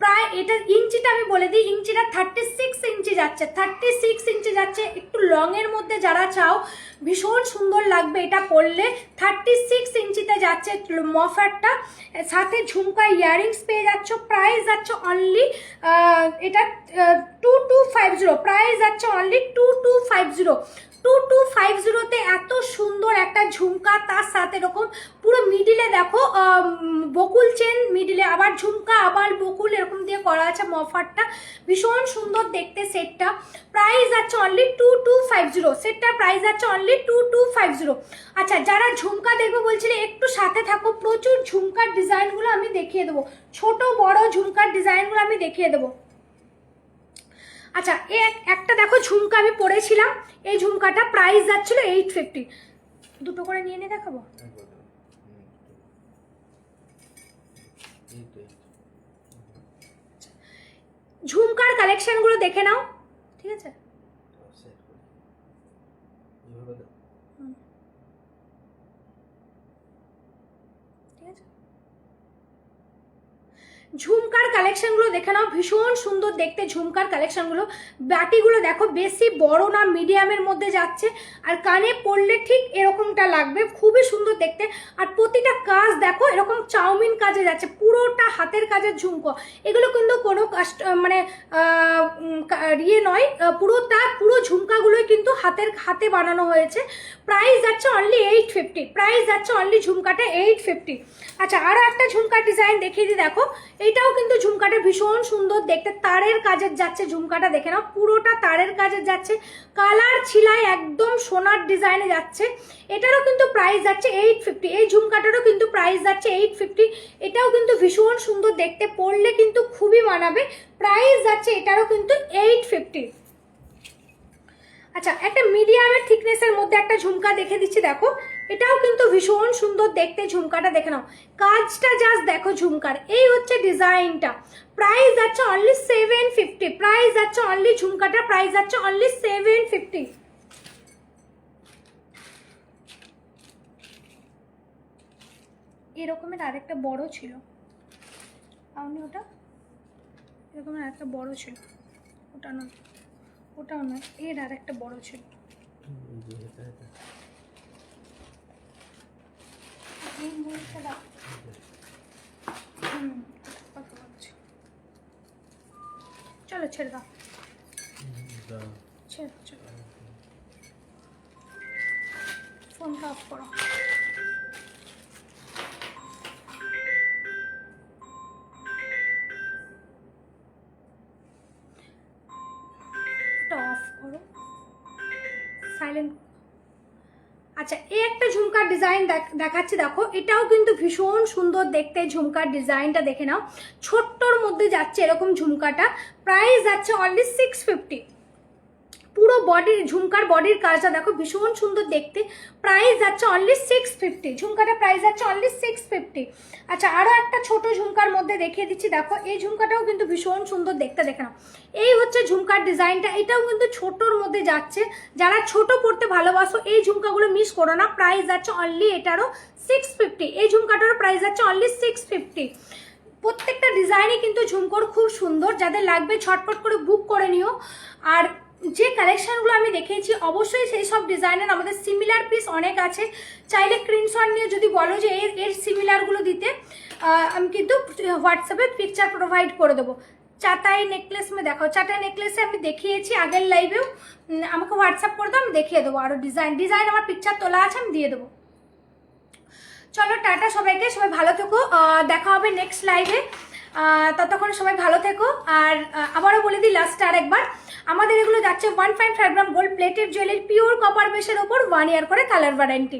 প্রায় এটা ইঞ্চিটা আমি বলে দিই, ইঞ্চিটা 36 ইঞ্চি যাচ্ছে, 36 ইঞ্চি যাচ্ছে। একটু লংয়ের মধ্যে যারা চাও, ভীষণ সুন্দর লাগবে এটা পরলে, 36 ইঞ্চিতে যাচ্ছে মফারটা, সাথে ঝুমকা ইয়ারিংস পেয়ে যাচ্ছ। প্রাইস যাচ্ছে অনলি এটা 2250, প্রাইস যাচ্ছে অনলি 2250। 2250-তে এত সুন্দর একটা ঝুমকা, তার সাথে এরকম পুরো মিডিলে দেখো বকুল চেন, মিডিলে আবার ঝুমকা, আবার বকুল, এরকম দিয়ে করা আছে মফারটা, ভীষণ সুন্দর দেখতে সেটটা। প্রাইস যাচ্ছে অনলি 2250, সেটটার প্রাইস যাচ্ছে অনলি 2250। আচ্ছা যারা ঝুমকা দেখবো বলছিলে একটু সাথে থাকো, প্রচুর ঝুমকার ডিজাইনগুলো আমি দেখিয়ে দেবো, ছোট বড় ঝুমকার ডিজাইনগুলো আমি দেখিয়ে দেবো। আচ্ছা একটা দেখো ঝুমকা আমি পরেছিলাম, এই ঝুমকাটা প্রাইস যাচ্ছিল 850, দুটো করে নিয়ে নিয়ে দেখাবো। একবার দাও। এই তো, এই তো। ঝুমকার কালেকশনগুলো দেখে নাও, ঠিক আছে? সেট করে এইভাবে দাও। ঠিক আছে, ঝুমকার কালেকশনগুলো দেখে নাও, ভীষণ সুন্দর দেখতে ঝুমকার কালেকশনগুলো। বাটিগুলো দেখো বেশি বড় না, মিডিয়ামের মধ্যে যাচ্ছে, আর কানে পরলে ঠিক এরকমটা লাগবে, খুবই সুন্দর দেখতে। আর প্রতিটা কাজ দেখো এরকম চাউমিন কাজে যাচ্ছে, পুরোটা হাতের কাজের ঝুমকো। এগুলো কিন্তু কোনো মানে ইয়ে নয়, পুরো ঝুমকাগুলোই কিন্তু হাতে বানানো হয়েছে। প্রাইস যাচ্ছে অনলি 850, প্রাইস যাচ্ছে অনলি ঝুমকাটা 850। আচ্ছা, আরও একটা ঝুমকার ডিজাইন দেখিয়ে দিই, দেখো এটাও কিন্তু ঝুমকাটা ভীষণ সুন্দর দেখতে, তারের কাজের যাচ্ছে ঝুমকাটা, দেখে নাও পুরোটা তারের কাজের যাচ্ছে, কালার ছিলাই একদম সোনার ডিজাইনে যাচ্ছে। এটারও কিন্তু প্রাইস যাচ্ছে 850, এই ঝুমকাটারও কিন্তু প্রাইস যাচ্ছে 850। এটাও কিন্তু ভীষণ সুন্দর দেখতে, পরলে কিন্তু খুবই মানাবে। প্রাইস যাচ্ছে এটারও কিন্তু 850। আচ্ছা, একটা মিডিয়ামের থিকনেসের মধ্যে একটা ঝুমকা দেখে দিচ্ছি, দেখো এটাও কিন্তু ভীষণ সুন্দর দেখতে, ঝুমকাটা দেখে নাও, কাজটা জাস্ট দেখো ঝুমকার। এই হচ্ছে ডিজাইনটা, প্রাইস যাচ্ছে অনলি 750, প্রাইস যাচ্ছে অনলি ঝুমকাটা, প্রাইস যাচ্ছে অনলি 750। এরকমের আরেকটা বড় ছিল, আমি ওটা এরকমের আরেকটা বড় ছিল, ওটা নয়, ওটাও নয়, এর আর একটা বড় ছিল। চলো ছেড়ে দাও, ছেড়ে ফোনটা অফ করো। অফ করো, সাইলেন্ট। আচ্ছা, এই একটা ঝুমকার ডিজাইন দেখাচ্ছি, দেখো এটাও কিন্তু ভীষণ সুন্দর দেখতে, ঝুমকার ডিজাইনটা দেখে নাও, ছোট্টর মধ্যে যাচ্ছে এরকম ঝুমকাটা, প্রাইস যাচ্ছে অনলি 650। পুরো বডির ঝুমকার বডির কাজটা দেখো ভীষণ সুন্দর দেখতে, প্রাইস যাচ্ছে অনলি 650, ঝুমকাটা প্রাইস যাচ্ছে অনলি 650। আচ্ছা, আরও একটা ছোট ঝুমকার মধ্যে দেখিয়ে দিচ্ছি, দেখো এই ঝুমকাটাও কিন্তু ভীষণ সুন্দর দেখতে, দেখে নাও। এই হচ্ছে ঝুমকার ডিজাইনটা, এটাও কিন্তু ছোটোর মধ্যে যাচ্ছে, যারা ছোট পড়তে ভালোবাসো এই ঝুমকাগুলো মিস করো না, প্রাইস যাচ্ছে অনলি এটারও 650, এই ঝুমকাটারও প্রাইস যাচ্ছে অনলি 650। প্রত্যেকটা ডিজাইনই কিন্তু ঝুমকোর খুব সুন্দর, যাদের লাগবে ঝটপট করে বুক করে নিও। আর যে কালেকশনগুলো আমি দেখিয়েছি অবশ্যই সেই সব ডিজাইনের আমাদের সিমিলার পিস অনেক আছে, চাইলে স্ক্রিনশট নিয়ে যদি বলো যে এর সিমিলারগুলো দিতে, আমি কিন্তু হোয়াটসঅ্যাপে পিকচার প্রোভাইড করে দেবো। চাটাই নেকলেস দেখাও, চাটাই নেকলেসে আমি দেখিয়েছি আগের লাইভেও, আমাকে হোয়াটসঅ্যাপ করে দাও, আমি দেখিয়ে দেবো আরও ডিজাইন আমার পিকচার তোলা আছে, আমি দিয়ে দেবো। চলো টাটা সবাইকে, সবাই ভালো থেকো, দেখা হবে নেক্সট লাইভে, ততক্ষণ সবাই ভালো থেকো। আর আবারও বলে দিই লাস্ট আরেকবার, আমাদের এগুলো যাচ্ছে 1.5 গ্রাম gold plated jewellery, pure copper বেসের ওপর 1 ইয়ার করে কালার ওয়ারেন্টি।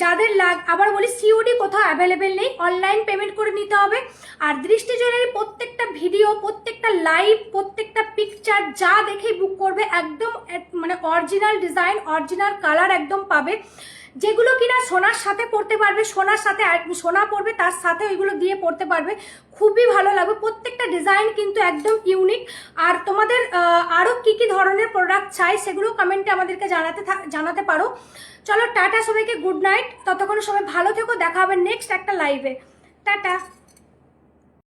যাদের আবার বলি সিওডি কোথাও অ্যাভেলেবেল নেই, অনলাইন পেমেন্ট করে নিতে হবে। আর দৃষ্টি জুয়েলারি প্রত্যেকটা ভিডিও, প্রত্যেকটা লাইভ, প্রত্যেকটা পিকচার যা দেখেই বুক করবে, একদম মানে অরিজিনাল ডিজাইন, অরিজিনাল কালার একদম পাবে, যেগুলো কিনা সোনার সাথে পড়তে পারবে, সোনার সাথে সোনা পড়বে, তার সাথে ওইগুলো দিয়ে পড়তে পারবে, খুবই ভালো লাগবে। প্রত্যেকটা ডিজাইন কিন্তু একদম ইউনিক। আর তোমাদের আরও কী কী ধরনের প্রোডাক্ট চাই সেগুলো কমেন্টে আমাদেরকে জানাতে পারো। চলো টাটা সবাইকে, গুড নাইট, ততক্ষণ সবাই ভালো থেকো, দেখা হবে নেক্সট একটা লাইভে, টাটা।